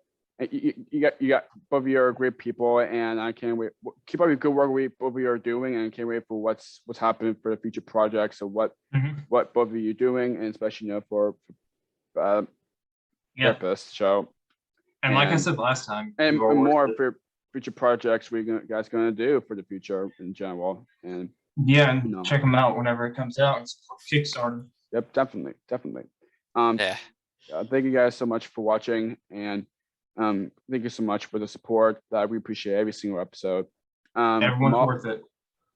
A: got both of you are great people, and I can't wait. Keep up your good work both of you are doing, and I can't wait for what's happening for the future projects of what both of you are doing, and especially for
B: Yeah.
A: Therapist show.
B: And like I
A: And-
B: said last time,
A: And
B: you are worth
A: more
B: it.
A: for future projects guys gonna do for the future in general. And
B: Yeah, and
A: No.
B: check them out whenever it comes out. It's Kickstarter.
A: yep, definitely.
C: Yeah.
A: Thank you guys so much for watching, and thank you so much for the support that we appreciate every single episode.
B: Everyone's worth it.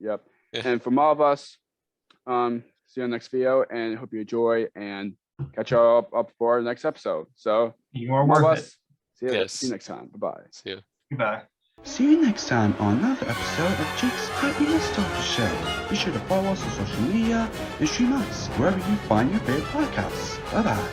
A: Yep.
C: Yeah.
A: And from all of us, see you in the next video, and hope you enjoy, and catch you up for the next episode. So
B: You are
A: from all of
B: worth it.
A: us, see you
C: Yes.
A: next time. Bye-bye.
C: See ya.
B: Goodbye.
A: See you next time on another episode of Jake's Happy Nostalgia Show. Be sure to follow us on social media and stream us wherever you find your favorite podcasts. Bye-bye.